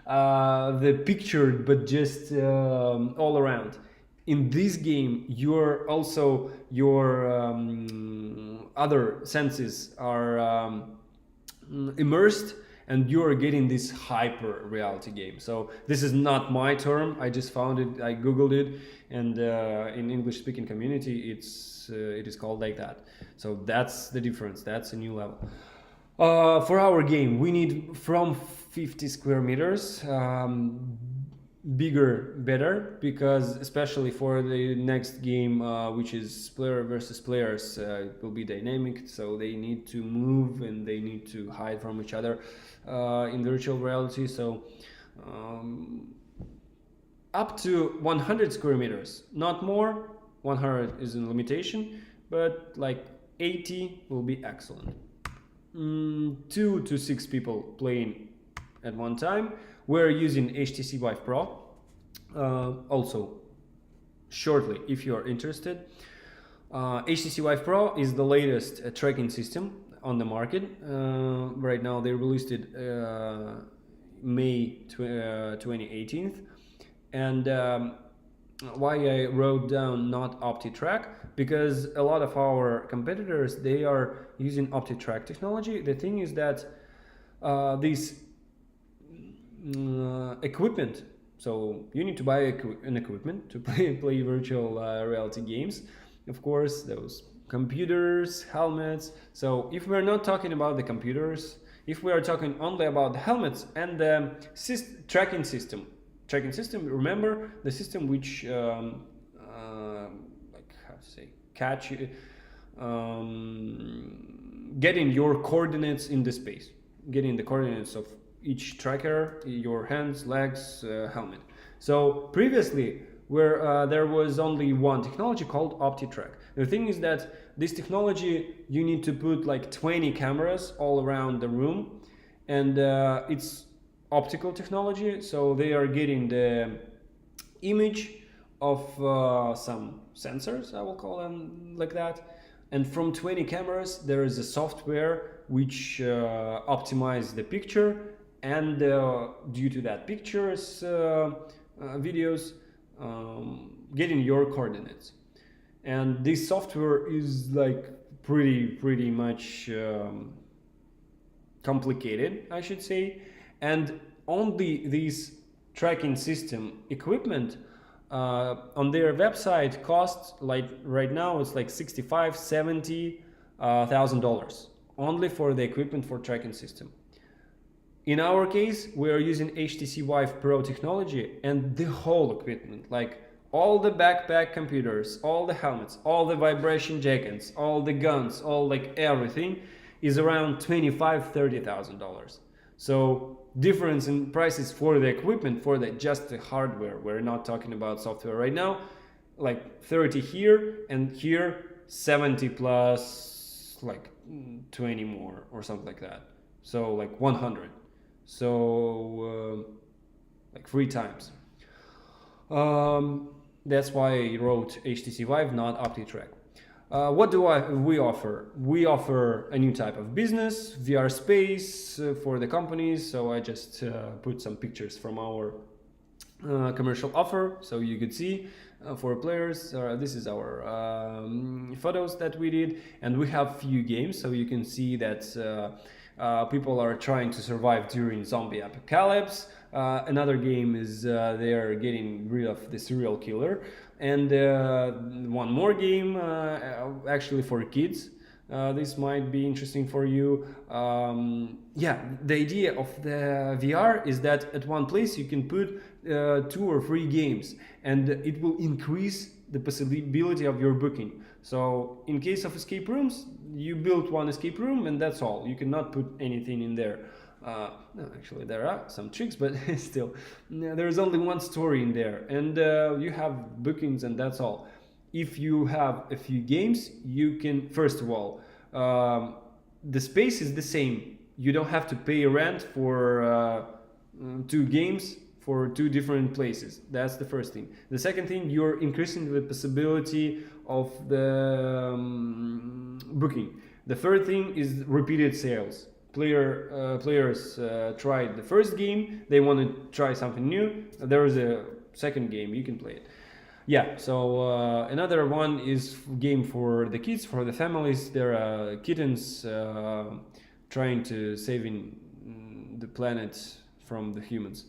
Speaker 1: the picture, but just all around. In this game, your other senses are immersed, and you're getting this hyper reality game. So this is not my term, I just found it, I googled it, and in English speaking community it is called like that. So that's the difference, that's a new level. For our game, we need from 50 square meters, bigger better, because especially for the next game, which is player versus players, it will be dynamic, so they need to move and they need to hide from each other in virtual reality. So up to 100 square meters, not more. 100 is a limitation, but like 80 will be excellent. 2 to 6 people playing at one time. We're using HTC Vive Pro. Also, shortly, if you are interested, HTC Vive Pro is the latest tracking system on the market. Right now, they released it May 2018. And why I wrote down not OptiTrack, because a lot of our competitors, they are using OptiTrack technology. The thing is that this equipment, so you need to buy an equipment to play virtual reality games. Of course, those computers, helmets. So if we're not talking about the computers, if we are talking only about the helmets and the tracking system, remember the system which like how to say, catch getting your coordinates in the space, getting the coordinates of each tracker, your hands, legs, helmet. So previously, where there was only one technology called OptiTrack. The thing is that this technology, you need to put like 20 cameras all around the room, and it's optical technology, so they are getting the image of some sensors, I will call them like that, and from 20 cameras there is a software which optimize the picture, and due to that pictures, videos, getting your coordinates. And this software is like pretty much complicated, I should say, and only this tracking system equipment on their website costs, like right now it's like $65,000-$70,000 only for the equipment for tracking system. In our case, we are using HTC Vive Pro technology, and the whole equipment, like all the backpack computers, all the helmets, all the vibration jackets, all the guns, all like everything is around $25,000-$30,000. So difference in prices for the equipment, for the just the hardware, we're not talking about software right now, like 30 here, and here 70 plus like 20 more or something like that. So like 100. So like 3 times. That's why I wrote HTC Vive, not OptiTrack. What do we offer? We offer a new type of business, VR space for the companies. So I just put some pictures from our commercial offer, so you could see for players. This is our photos that we did, and we have few games, so you can see that people are trying to survive during zombie apocalypse. Another game is they are getting rid of the serial killer, and one more game actually for kids. This might be interesting for you. Yeah, the idea of the VR is that at one place you can put 2 or 3 games, and it will increase the possibility of your booking. So in case of escape rooms, you build one escape room and that's all. You cannot put anything in there. No, actually there are some tricks, but still, there is only one story in there, and you have bookings and that's all. If you have a few games, you can, first of all, the space is the same. You don't have to pay rent for 2 games for 2 different places. That's the first thing. The second thing, you're increasing the possibility of the booking. The third thing is repeated sales. Players tried the first game, they want to try something new, there is a second game, you can play it. Yeah, so another one is game for the kids, for the families. There are kittens trying to saving the planet from the humans.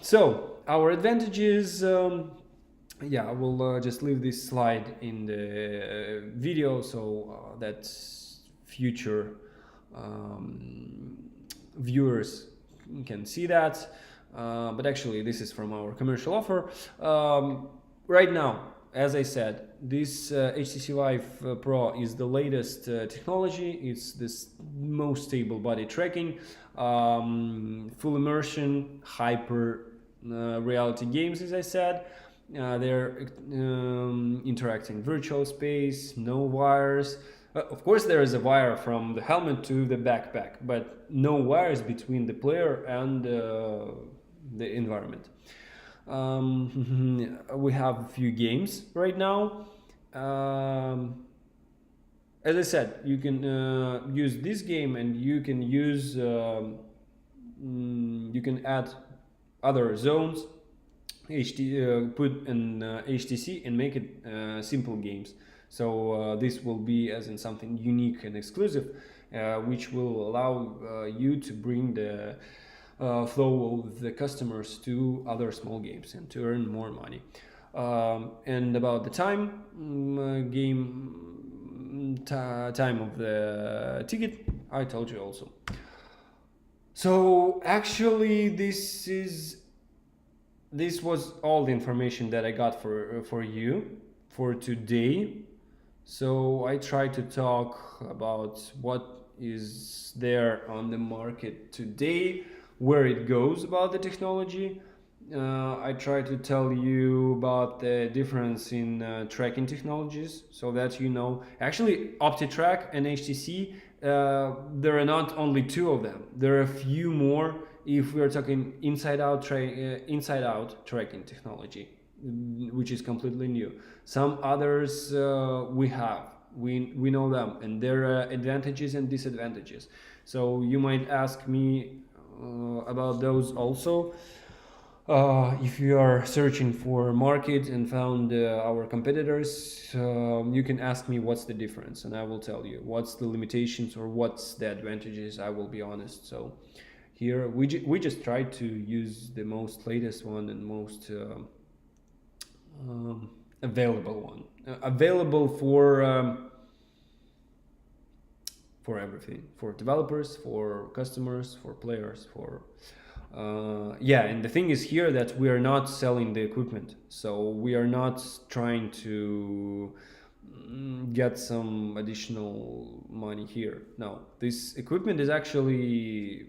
Speaker 1: So our advantages, yeah, I will just leave this slide in the video so that future viewers can see that. But actually this is from our commercial offer. Right now, as I said, this HTC Vive Pro is the latest technology. It's this most stable body tracking, full immersion, hyper reality games, as I said. They're interacting virtual space, no wires. Of course, there is a wire from the helmet to the backpack, but no wires between the player and the environment. We have a few games right now. As I said, you can use this game, and you can use you can add other zones put an HTC and make it simple games. So this will be as in something unique and exclusive, which will allow you to bring the flow of the customers to other small games and to earn more money. And about the time, time of the ticket, I told you also. So actually, this was all the information that I got for you for today. So I try to talk about what is there on the market today, where it goes about the technology. I try to tell you about the difference in tracking technologies, so that you know. Actually, OptiTrack and HTC, there are not only two of them. There are a few more if we are talking inside-out tracking technology, which is completely new. Some others we know them, and there are advantages and disadvantages. So you might ask me about those also. If you are searching for a market and found our competitors, you can ask me what's the difference, and I will tell you what's the limitations or what's the advantages. I will be honest. So here we just try to use the most latest one and most available one, available for everything, for developers, for customers, for players, for yeah. And the thing is here that we are not selling the equipment, so we are not trying to get some additional money here. No, this equipment is actually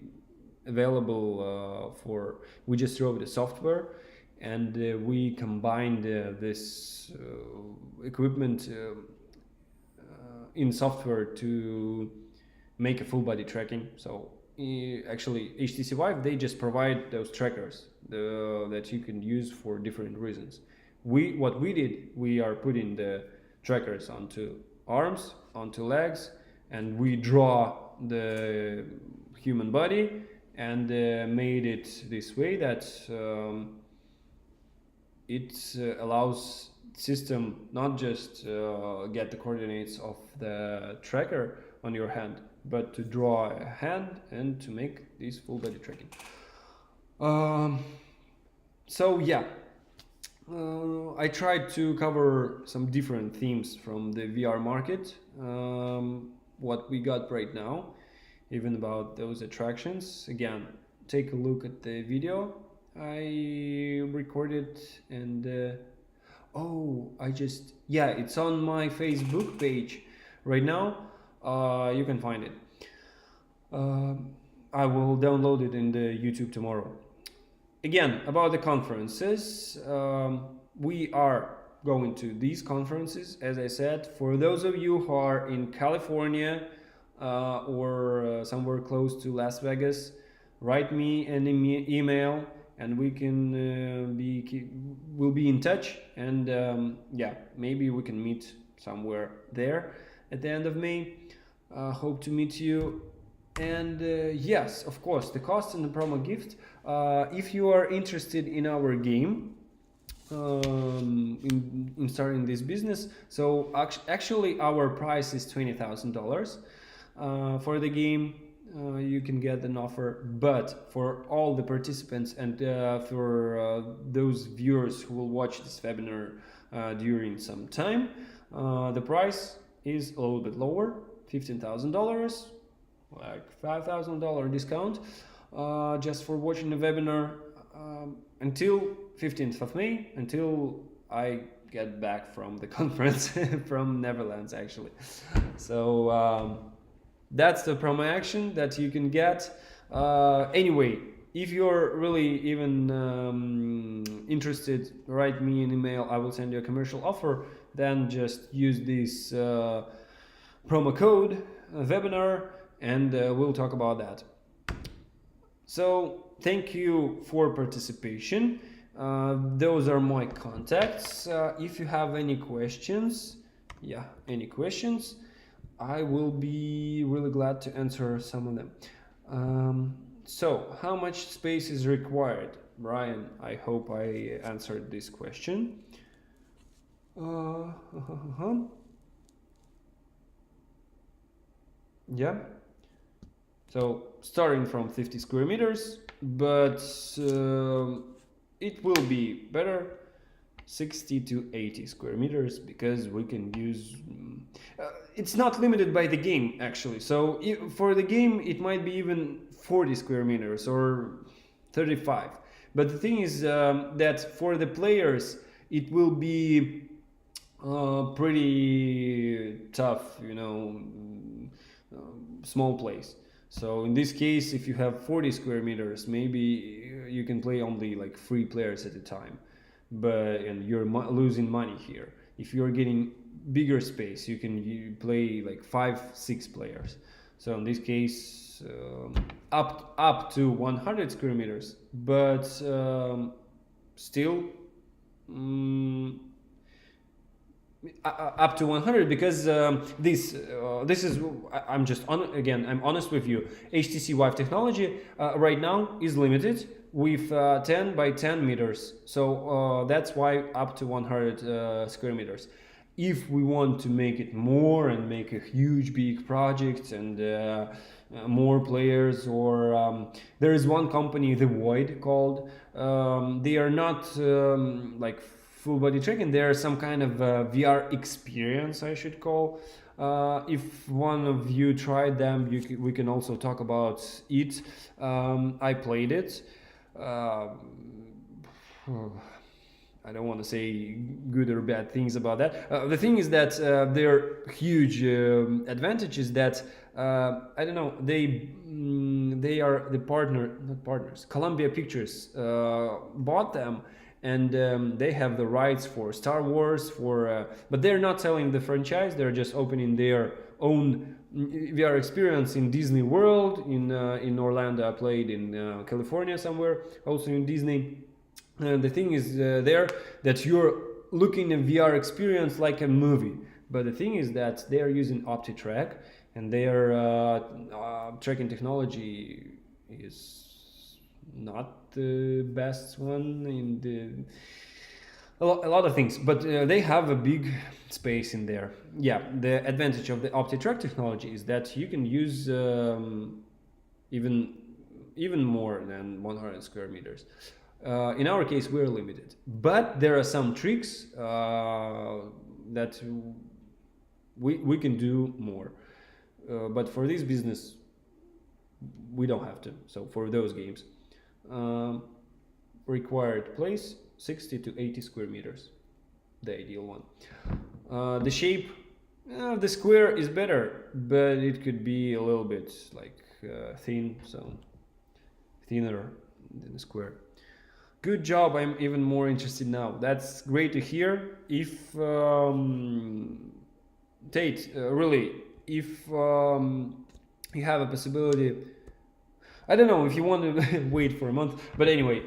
Speaker 1: available for, we just wrote the software, and we combined this equipment in software to make a full body tracking. So actually HTC Vive, they just provide those trackers that you can use for different reasons. What we did, we are putting the trackers onto arms, onto legs, and we draw the human body and made it this way that it allows system not just get the coordinates of the tracker on your hand, but to draw a hand and to make this full body tracking. So yeah, I tried to cover some different themes from the VR market, what we got right now, even about those attractions. Again, take a look at the video I recorded, and yeah, it's on my Facebook page right now. You can find it. I will download it in the YouTube tomorrow. Again, about the conferences, we are going to these conferences, as I said. For those of you who are in California or somewhere close to Las Vegas, write me an email, and we can we'll be in touch, and yeah, maybe we can meet somewhere there at the end of May. Hope to meet you. And yes, of course, the cost and the promo gift. If you are interested in our game, in starting this business, so actually our price is $20,000 for the game. You can get an offer, but for all the participants and for those viewers who will watch this webinar during some time, the price is a little bit lower, $15,000, like $5,000 discount, just for watching the webinar until 15th of May, until I get back from the conference from Netherlands actually. So that's the promo action that you can get. Anyway, if you're really even interested, write me an email. I will send you a commercial offer. Then just use this promo code webinar, and we'll talk about that. So thank you for participation. Those are my contacts. If you have any questions, I will be really glad to answer some of them. So, how much space is required? Brian, I hope I answered this question. Yeah. So, starting from 50 square meters, but it will be better 60 to 80 square meters because we can use it's not limited by the game actually, so for the game it might be even 40 square meters or 35, but the thing is that for the players it will be pretty tough, small place. So in this case, if you have 40 square meters, maybe you can play only like 3 players at a time, and you're losing money here. If you're getting bigger space, you play like 5-6 players. So in this case, up to 100 square meters, but still. Up to 100 because this is I'm honest with you. HTC Vive technology right now is limited with 10 by 10 meters, so that's why up to 100 square meters. If we want to make it more and make a huge big project and more players, or there is one company, The Void called, they are not like full body tracking, there are some kind of VR experience, I should call. If one of you tried them, we can also talk about it. I played it. I don't want to say good or bad things about that. The thing is that their huge advantage is that I don't know, they are the not partners. Columbia Pictures bought them, and they have the rights for Star Wars, but they're not selling the franchise. They're just opening their own VR experience in Disney World in Orlando. I played in California somewhere, also in Disney. The thing is there that you're looking at VR experience like a movie, but the thing is that they are using OptiTrack, and their tracking technology is not the best one in a lot of things, but they have a big space in there. Yeah, the advantage of the OptiTrack technology is that you can use even more than 100 square meters. In our case, we're limited, but there are some tricks that we can do more. But for this business, we don't have to. So for those games, required place 60 to 80 square meters, the ideal one. The shape, the square is better, but it could be a little bit like thin, so thinner than the square. Good job, I'm even more interested now. That's great to hear. If Tate, really, if you have a possibility, I don't know if you want to wait for a month, but anyway,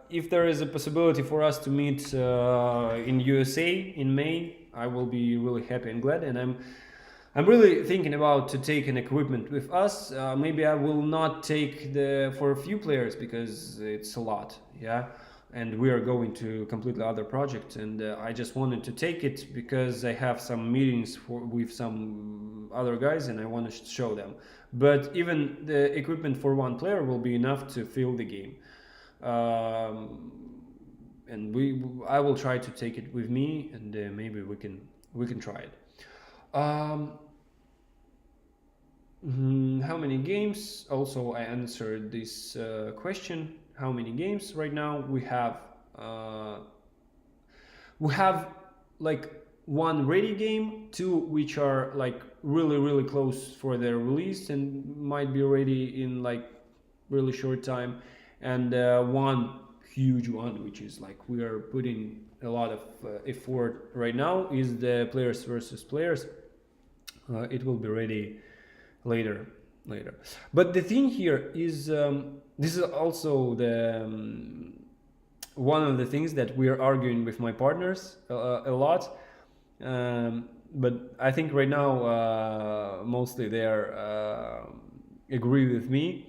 Speaker 1: if there is a possibility for us to meet in USA in May, I will be really happy and glad. And I'm really thinking about to take an equipment with us. Maybe I will not take for a few players because it's a lot, yeah. And we are going to completely other project, and I just wanted to take it because I have some meetings with some other guys, and I want to show them. But even the equipment for one player will be enough to fill the game. And I will try to take it with me, and maybe we can try it. How many games? Also, I answered this question. How many games right now? We have like one ready game, 2 which are like really close for their release and might be ready in like really short time, and one huge one which is like we are putting a lot of effort right now is the players versus players. It will be ready later. But the thing here is this is also the one of the things that we are arguing with my partners a lot, but I think right now mostly they are agree with me.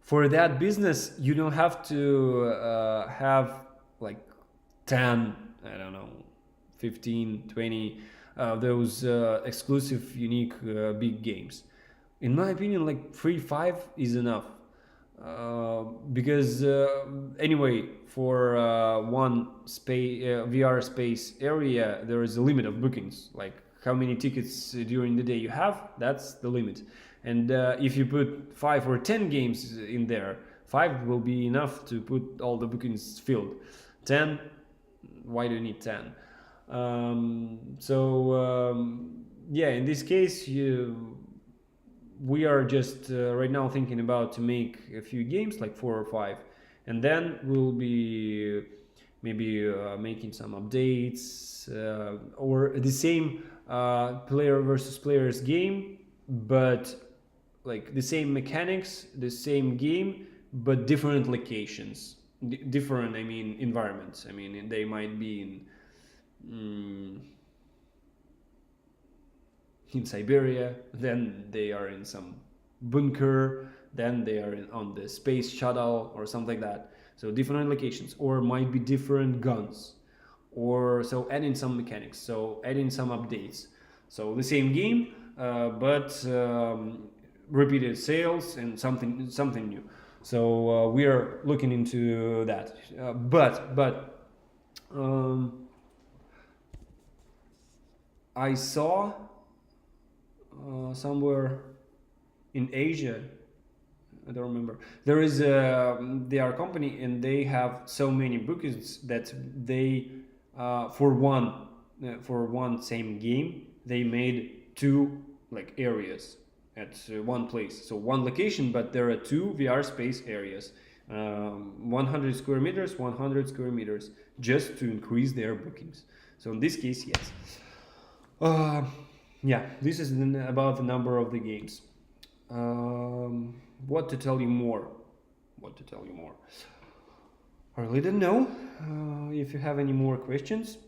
Speaker 1: For that business, you don't have to have like 10, I don't know, 15, 20 those exclusive, unique, big games. In my opinion, like 3, 5 is enough. Because anyway, for one VR space area, there is a limit of bookings. Like how many tickets during the day you have, that's the limit. And if you put 5 or 10 games in there, 5 will be enough to put all the bookings filled. 10, why do you need 10? Yeah, in this case, we are just right now thinking about to make a few games, like 4 or 5, and then we'll be maybe making some updates or the same player versus players game, but like the same mechanics, the same game, but different locations, different, I mean, environments. I mean, they might be in Siberia, then they are in some bunker, then they are on the space shuttle or something like that. So different locations, or might be different guns, or so adding some mechanics, so adding some updates. So the same game, but repeated sales and something new. So we are looking into that. But I saw somewhere in Asia, I don't remember. There is they are a company and they have so many bookings that they for one same game they made 2 like areas at one place. So one location, but there are 2 VR space areas, 100 square meters, 100 square meters, just to increase their bookings. So in this case, yes. Yeah, this is about the number of the games. What to tell you more? I really don't know. If you have any more questions,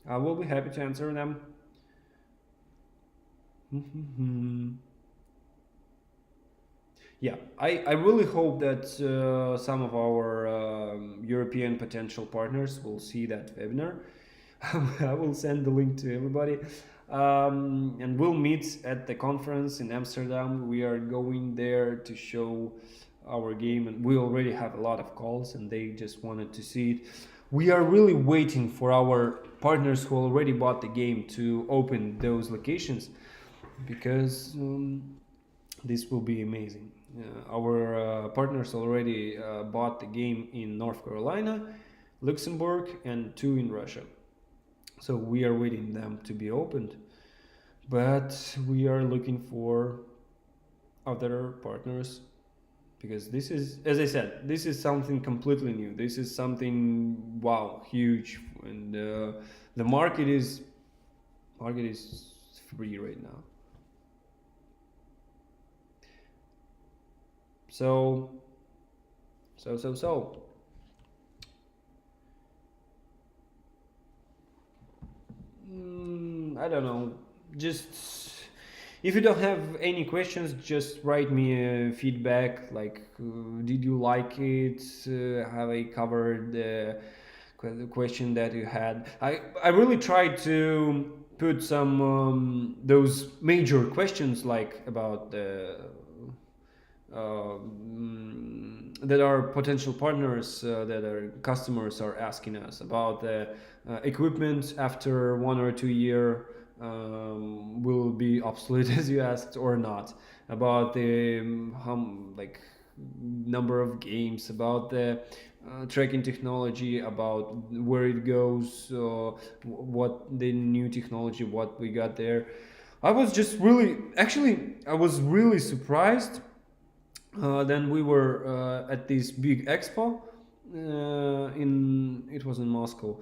Speaker 1: I will be happy to answer them. Yeah, I really hope that some of our European potential partners will see that webinar. I will send the link to everybody. And we'll meet at the conference in Amsterdam. We are going there to show our game, and we already have a lot of calls and they just wanted to see it. We are really waiting for our partners who already bought the game to open those locations, because this will be amazing. Our partners already bought the game in North Carolina, Luxembourg, and 2 in Russia. So we are waiting them to be opened, but we are looking for other partners, because this is, as I said, this is something completely new. This is something, wow, huge, and the market is free right now. So I don't know. Just if you don't have any questions, just write me feedback. Like, did you like it? Have I covered the question that you had? I really tried to put some those major questions, like about the that our potential partners, that our customers are asking us about the equipment after 1 or 2 year will be obsolete, as you asked, or not, about the like number of games, about the tracking technology, about where it goes, what the new technology, what we got there. I was really surprised. Then we were at this big expo it was in Moscow,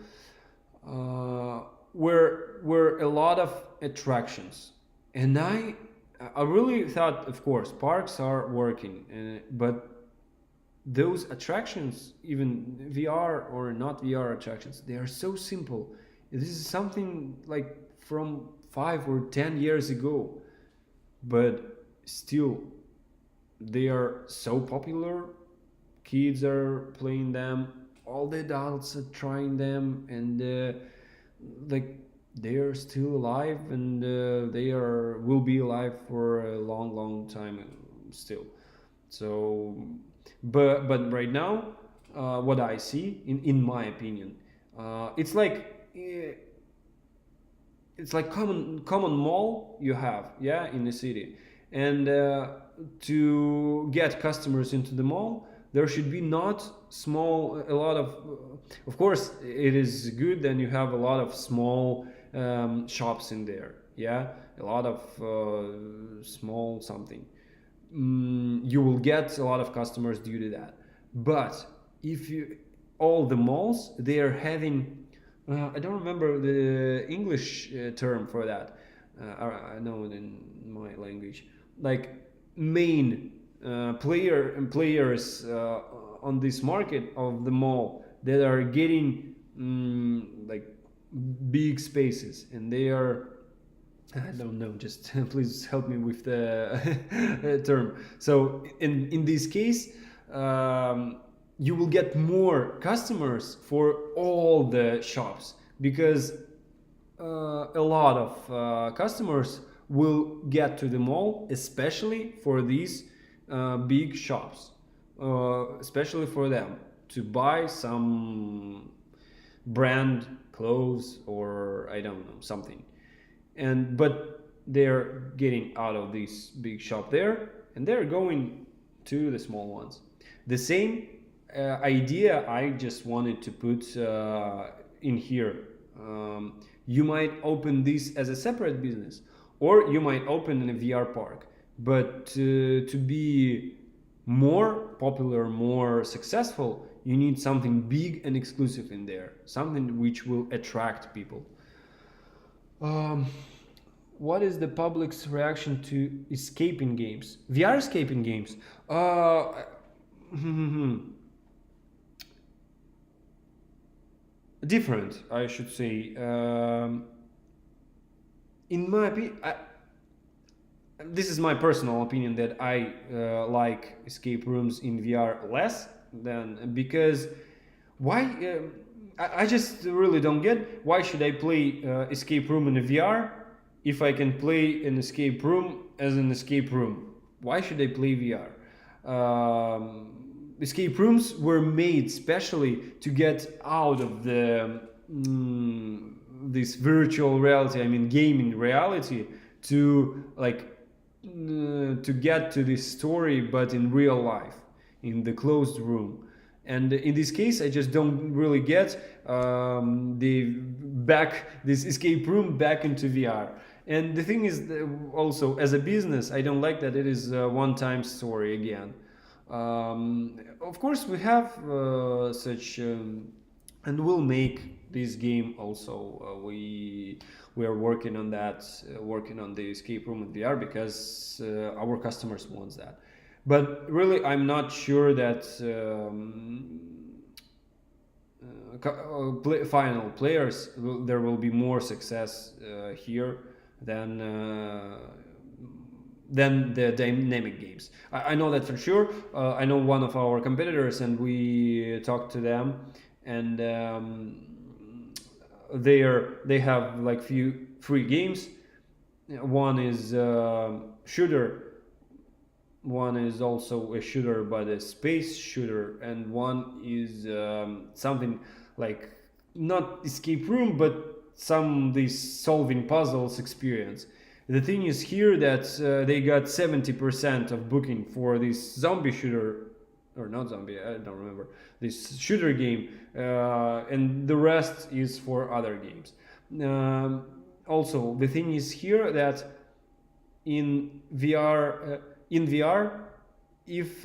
Speaker 1: where a lot of attractions, and I really thought, of course, parks are working, but those attractions, even VR or not VR attractions, they are so simple. This is something like from 5 or 10 years ago, but still they are so popular. Kids are playing them, all the adults are trying them, and like they are still alive, and they are will be alive for a long, long time still. So, but right now, what I see, in my opinion, it's like common mall you have, yeah, in the city, and to get customers into the mall, there should be not small a lot of course it is good, then you have a lot of small shops in there, yeah, a lot of small something. You will get a lot of customers due to that. But if you all the malls, they are having I don't remember the English term for that. I know it in my language. Like main players on this market of the mall that are getting like big spaces, and they are, I don't know. Just please help me with the term. So in this case, you will get more customers for all the shops, because a lot of customers will get to the mall, especially for these big shops, especially for them to buy some brand clothes, or I don't know, something. And but they're getting out of this big shop there, and they're going to the small ones. The same idea I just wanted to put in here. You might open this as a separate business, or you might open in a VR park, but to be more popular, more successful, you need something big and exclusive in there, something which will attract people. um, what is the public's reaction to escaping games? VR escaping games? Different, I should say. In my opinion, this is my personal opinion, that I like escape rooms in VR less than, because why? I just really don't get why should I play escape room in a VR if I can play an escape room as an escape room. Why should I play VR? Escape rooms were made specially to get out of the this virtual reality, I mean gaming reality, to like to get to this story, but in real life, in the closed room. And in this case, I just don't really get the back this escape room back into VR. And the thing is, also as a business, I don't like that it is a one-time story again. Of course, we have such, and we'll make this game also. We are working on that, working on the escape room in VR, because our customers want that. But really, I'm not sure that final players there will be more success here than the dynamic games. I know that for sure. I know one of our competitors, and we talked to them, and they have like few free games. One is shooter. One is also a shooter, but a space shooter, and one is something like not escape room, but some this solving puzzles experience. The thing is here that they got 70% of booking for this zombie shooter, or not zombie, I don't remember, this shooter game, and the rest is for other games. Also, the thing is here that in VR, if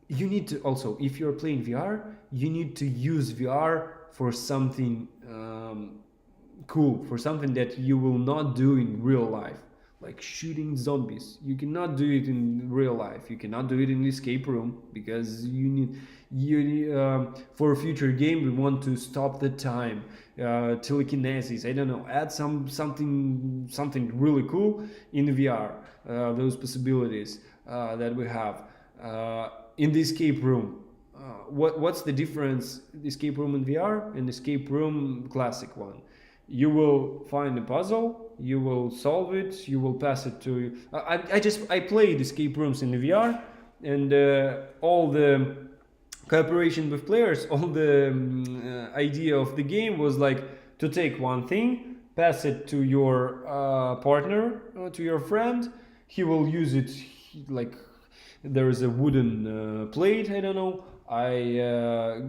Speaker 1: you need to also, if you're playing VR, you need to use VR for something cool, for something that you will not do in real life, like shooting zombies. You cannot do it in real life. You cannot do it in escape room, because you need for a future game we want to stop the time. telekinesis. I don't know. Add something really cool in VR. Those possibilities that we have in the escape room. What's the difference? Escape room in VR and escape room classic one. You will find a puzzle, you will solve it, you will pass it to. I played escape rooms in the VR, and all the cooperation with players, all the idea of the game was like to take one thing, pass it to your partner, to your friend. He will use it like there is a wooden plate. I don't know. I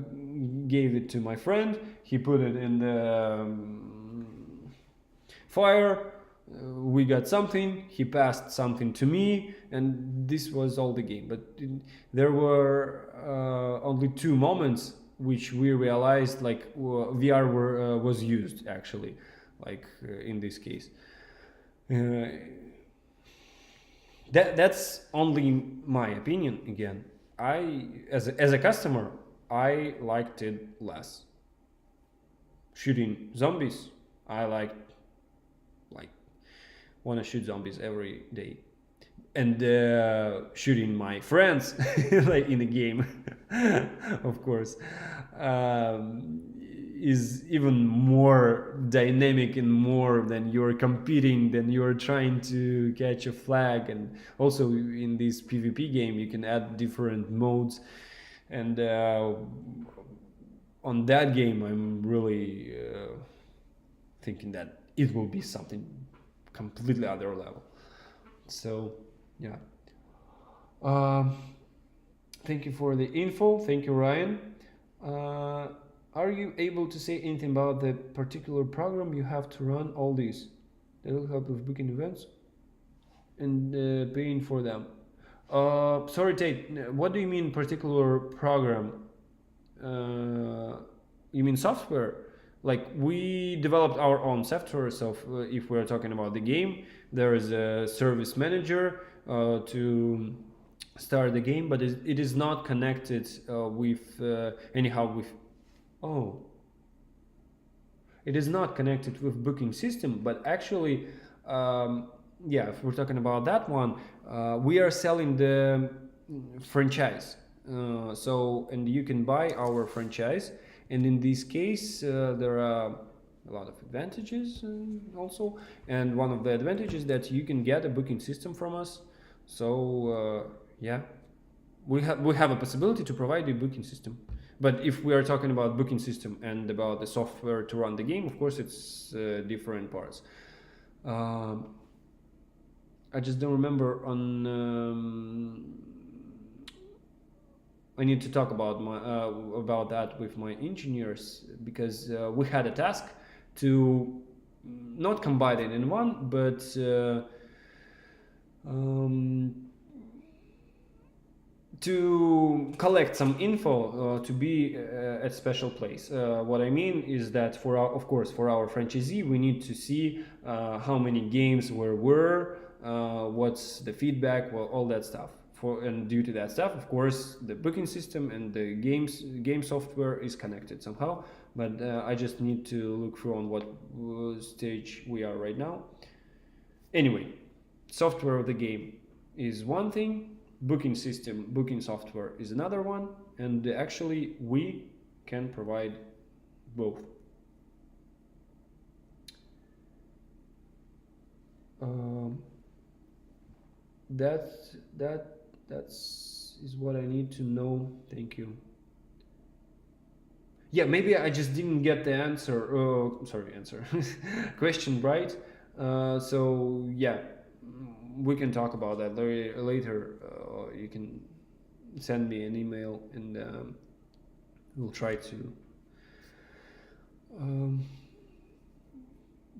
Speaker 1: gave it to my friend. He put it in the fire. We got something. He passed something to me, and this was all the game. But there were only 2 moments which we realized like VR was used actually, like in this case. That's only my opinion. Again, as a customer, I liked it less. Shooting zombies, I like want to shoot zombies every day, and shooting my friends like in the game, of course, is even more dynamic and more than you're competing, than you're trying to catch a flag. And also in this PvP game you can add different modes, and on that game I'm really thinking that it will be something completely other level. So yeah, thank you for the info. Thank you, Ryan. Are you able to say anything about the particular program you have to run all these that will help with booking events and paying for them? Sorry, Tate, what do you mean particular program? You mean software? Like we developed our own software, so if we're talking about the game, there is a service manager to start the game, but it is not connected with anyhow with. Oh, it is not connected with booking system, but actually, yeah, if we're talking about that one, we are selling the franchise. So, and you can buy our franchise, and in this case, there are a lot of advantages also, and one of the advantages that you can get a booking system from us. So, yeah, we have a possibility to provide a booking system. But if we are talking about booking system and about the software to run the game, of course, it's different parts. I just don't remember on. I need to talk about about that with my engineers, because we had a task to not combine it in one, but to collect some info to be at special place. What I mean is that for our, of course, for our franchisee, we need to see how many games were, what's the feedback, well, all that stuff. And due to that stuff, of course, the booking system and the game software is connected somehow. But I just need to look through on what stage we are right now. Anyway, software of the game is one thing. Booking system, booking software is another one, and actually we can provide both. That's what I need to know. Thank you. Yeah, maybe I just didn't get the answer. Answer question right. So yeah, we can talk about that later. You can send me an email, and we'll try to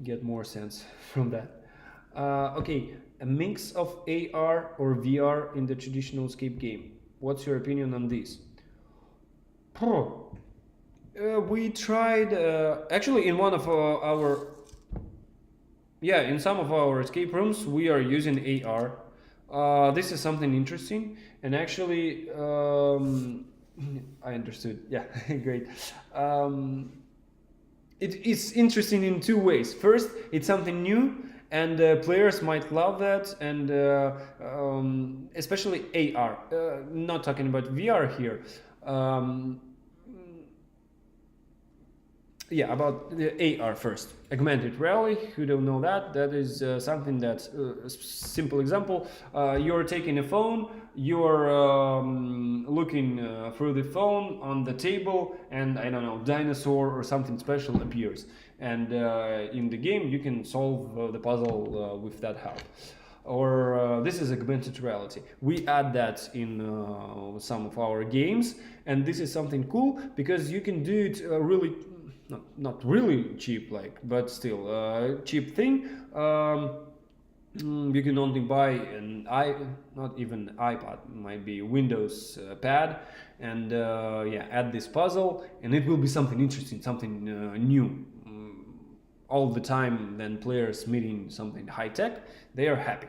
Speaker 1: get more sense from that. Okay, a mix of AR or VR in the traditional escape game. What's your opinion on this? We tried actually in one of our. Yeah, in some of our escape rooms, we are using AR. This is something interesting, and actually, I understood. Yeah, great. it's interesting in two ways. First, it's something new, and players might love that, and especially AR. Not talking about VR here. Um, yeah, about the AR first. Augmented reality. Who don't know that? That is something that a simple example. You're taking a phone. You're looking through the phone on the table, and I don't know, dinosaur or something special appears, and in the game you can solve the puzzle with that help. Or this is augmented reality. We add that in some of our games, and this is something cool because you can do it really not really cheap, like, but still cheap thing. You can only buy not even iPad, might be Windows pad, and yeah, add this puzzle, and it will be something interesting, something new. All the time, then players meeting something high tech, they are happy.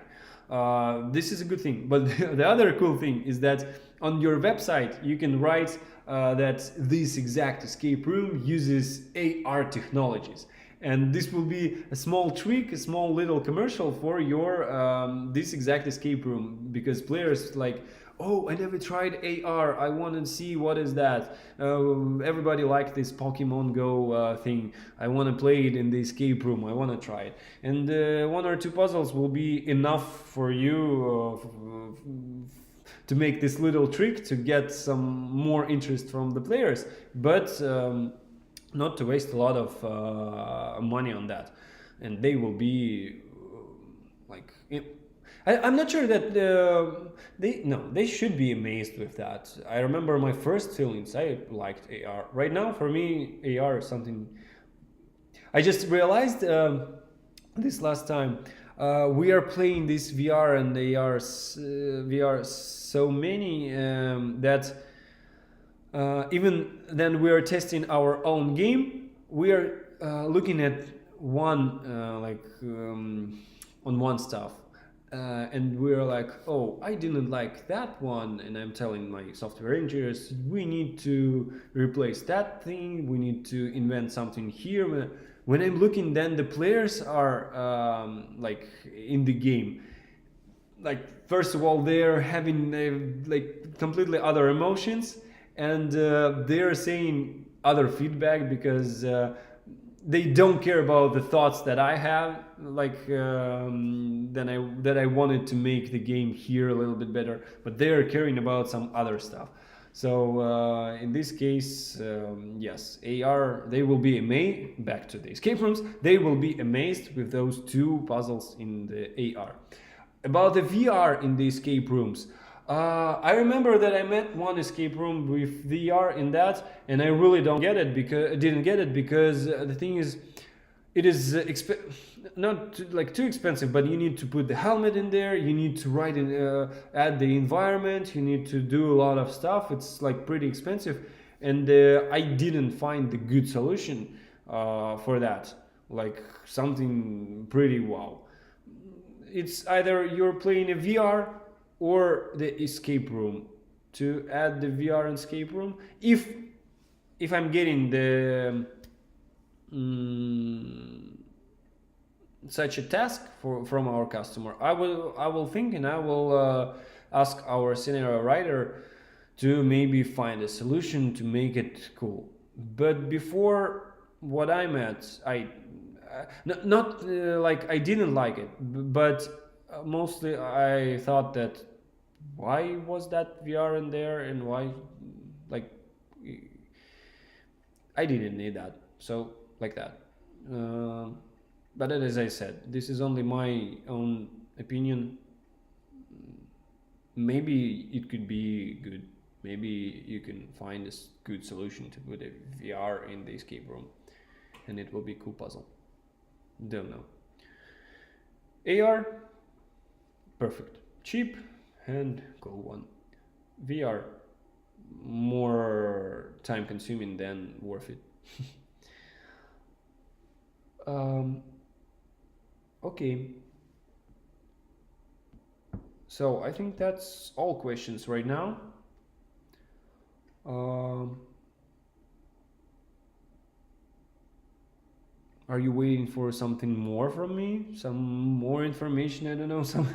Speaker 1: This is a good thing. But the other cool thing is that on your website you can write that this exact escape room uses AR technologies. And this will be a small trick, a small little commercial for your this exact escape room, because players like, oh, I never tried AR. I want to see what is that. Everybody liked this Pokemon Go thing. I want to play it in the escape room. I want to try it. And one or two puzzles will be enough for you to make this little trick to get some more interest from the players. But not to waste a lot of money on that. And they will be like... I'm not sure that they should be amazed with that. I remember my first feelings. I liked AR. Right now, for me, AR is something. I just realized this last time we are playing this VR and AR VR so many that even then we are testing our own game. We are looking at one on one stuff. And we're like, oh, I didn't like that one, and I'm telling my software engineers, we need to replace that thing, we need to invent something here. When I'm looking, then the players are like in the game, like, first of all, they're having like completely other emotions, and they're saying other feedback because they don't care about the thoughts that I have, like that I wanted to make the game here a little bit better, but they're caring about some other stuff. So in this case, yes, AR, they will be amazed. Back to the escape rooms, they will be amazed with those two puzzles in the AR. About the VR in the escape rooms, I remember that I met one escape room with VR in that, and I really didn't get it because the thing is, it is not too expensive, but you need to put the helmet in there, you need to write in, add the environment, you need to do a lot of stuff. It's like pretty expensive, and I didn't find the good solution for that, like something pretty wow. It's either you're playing a VR or the escape room. To add the VR and escape room, if I'm getting the such a task from our customer, I will think, and I will ask our scenario writer to maybe find a solution to make it cool. But before what I'm at, not like I didn't like it, but mostly I thought that why was that VR in there, and why, like, I didn't need that, so like that. But as I said, this is only my own opinion. Maybe it could be good. Maybe you can find a good solution to put a VR in the escape room, and it will be a cool puzzle. Don't know. AR, perfect, cheap and cool one. VR, more time consuming than worth it. Okay. So I think that's all questions right now. Um, Are you waiting for something more from me? Some more information? I don't know. Some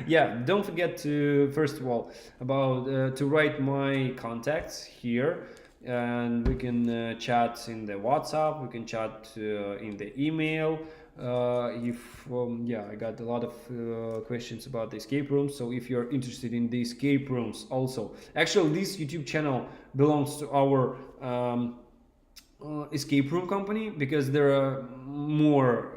Speaker 1: yeah. Don't forget to first of all about to write my contacts here, and we can chat in the WhatsApp. We can chat in the email. If yeah, I got a lot of questions about the escape rooms. So if you're interested in the escape rooms, also actually this YouTube channel belongs to our. Escape room company, because there are more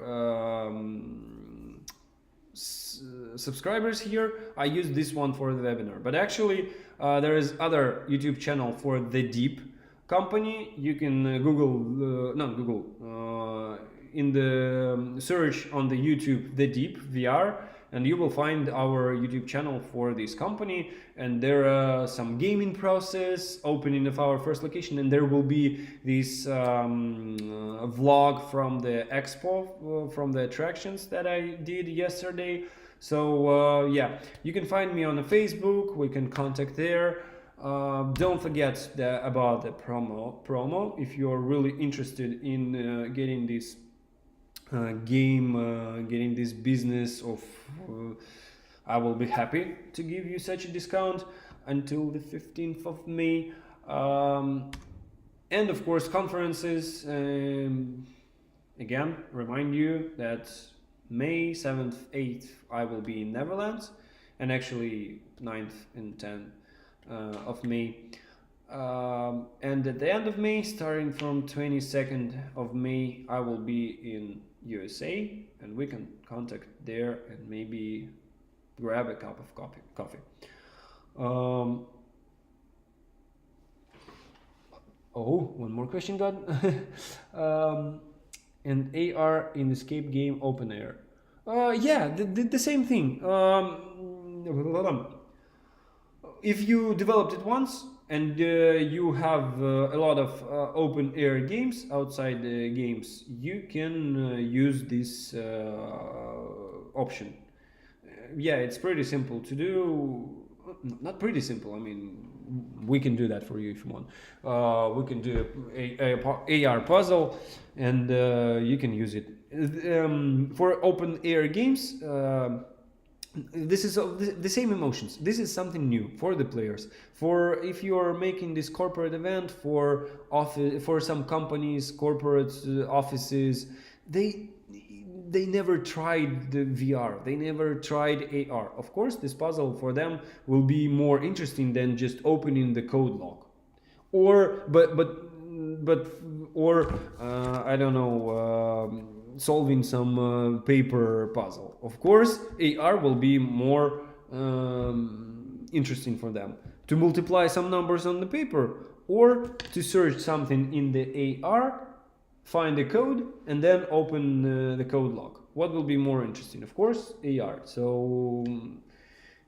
Speaker 1: subscribers here. I use this one for the webinar, but actually there is other YouTube channel for the Deep company. You can Google not Google in the search on the YouTube the Deep VR, and you will find our YouTube channel for this company. And there are some gaming process, opening of our first location, and there will be this vlog from the expo, from the attractions that I did yesterday. So yeah, you can find me on the Facebook. We can contact there. Don't forget about the promo if you're really interested in getting this getting this business of I will be happy to give you such a discount until the 15th of May. And of course conferences, again remind you that May 7th 8th I will be in Netherlands, and actually 9th and 10th of May. And at the end of May, starting from 22nd of May, I will be in USA, and we can contact there and maybe grab a cup of coffee. Oh, one more question got. And AR in escape game open air. Yeah, the same thing. If you developed it once and you have a lot of open air games, outside games, you can use this option. Yeah, it's pretty simple to do. Not pretty simple, I mean, we can do that for you if you want. We can do a AR puzzle, and you can use it for open air games. This is the same emotions. This is something new for the players. For if you are making this corporate event for office, for some companies, corporate offices, they never tried the VR. They never tried AR. Of course, this puzzle for them will be more interesting than just opening the code log, or I don't know. Solving some paper puzzle. Of course, AR will be more interesting for them to multiply some numbers on the paper, or to search something in the AR, find the code, and then open the code log. What will be more interesting? Of course, AR. So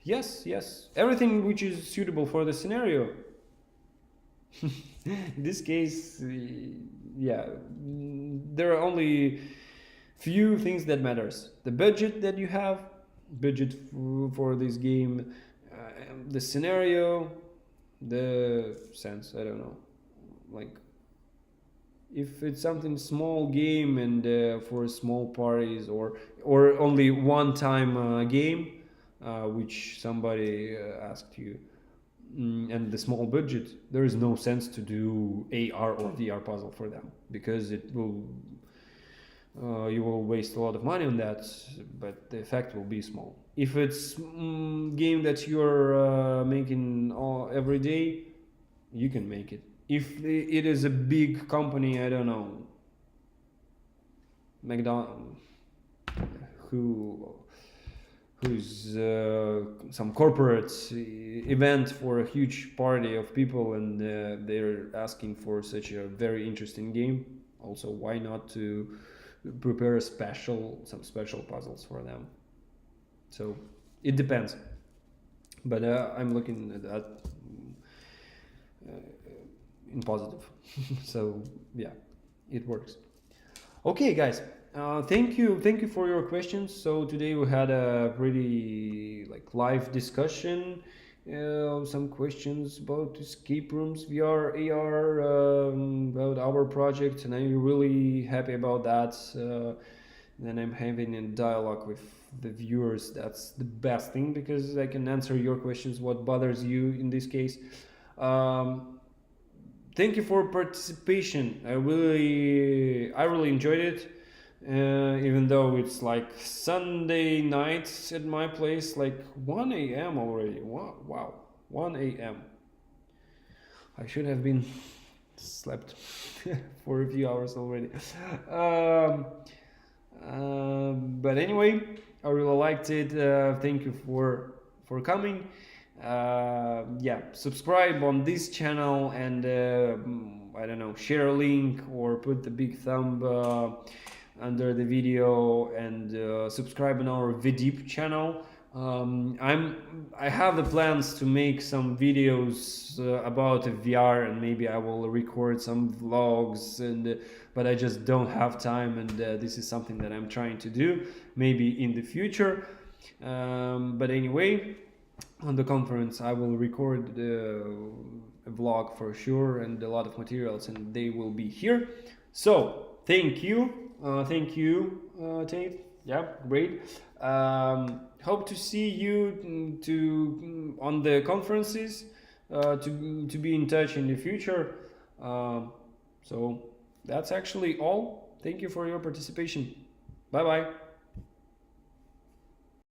Speaker 1: yes, everything which is suitable for the scenario. In this case, yeah, there are only few things that matters: the budget that you have, budget for this game, the scenario, the sense. I don't know, like if it's something small game and for small parties, or only one time game, which somebody asked you, and the small budget, there is no sense to do AR or VR puzzle for them, because it will you will waste a lot of money on that, but the effect will be small. If it's game that you're making every day, you can make it. If it is a big company, I don't know, McDonald's, who's some corporate event for a huge party of people, and they're asking for such a very interesting game, also why not to prepare some special puzzles for them. So it depends, but I'm looking at that in positive. So yeah, it works. Okay, guys, thank you for your questions. So today we had a pretty live discussion, some questions about escape rooms, VR, AR, about our project, and I'm really happy about that. Then I'm having a dialogue with the viewers. That's the best thing because I can answer your questions, what bothers you in this case. Thank you for participation. I really enjoyed it. Even though it's like Sunday nights at my place, like 1 a.m. already. Wow, 1 a.m. I should have been slept for a few hours already. But anyway, I really liked it. Thank you for coming. Yeah, subscribe on this channel and I don't know, share a link or put the big thumb under the video and subscribe on our VDeep channel. I have the plans to make some videos about VR, and maybe I will record some vlogs, but I just don't have time, and this is something that I'm trying to do maybe in the future. But anyway, on the conference I will record a vlog for sure and a lot of materials, and they will be here. So thank you, Tate. Yeah, great. Hope to see you on the conferences, to be in touch in the future. So that's actually all. Thank you for your participation. Bye bye.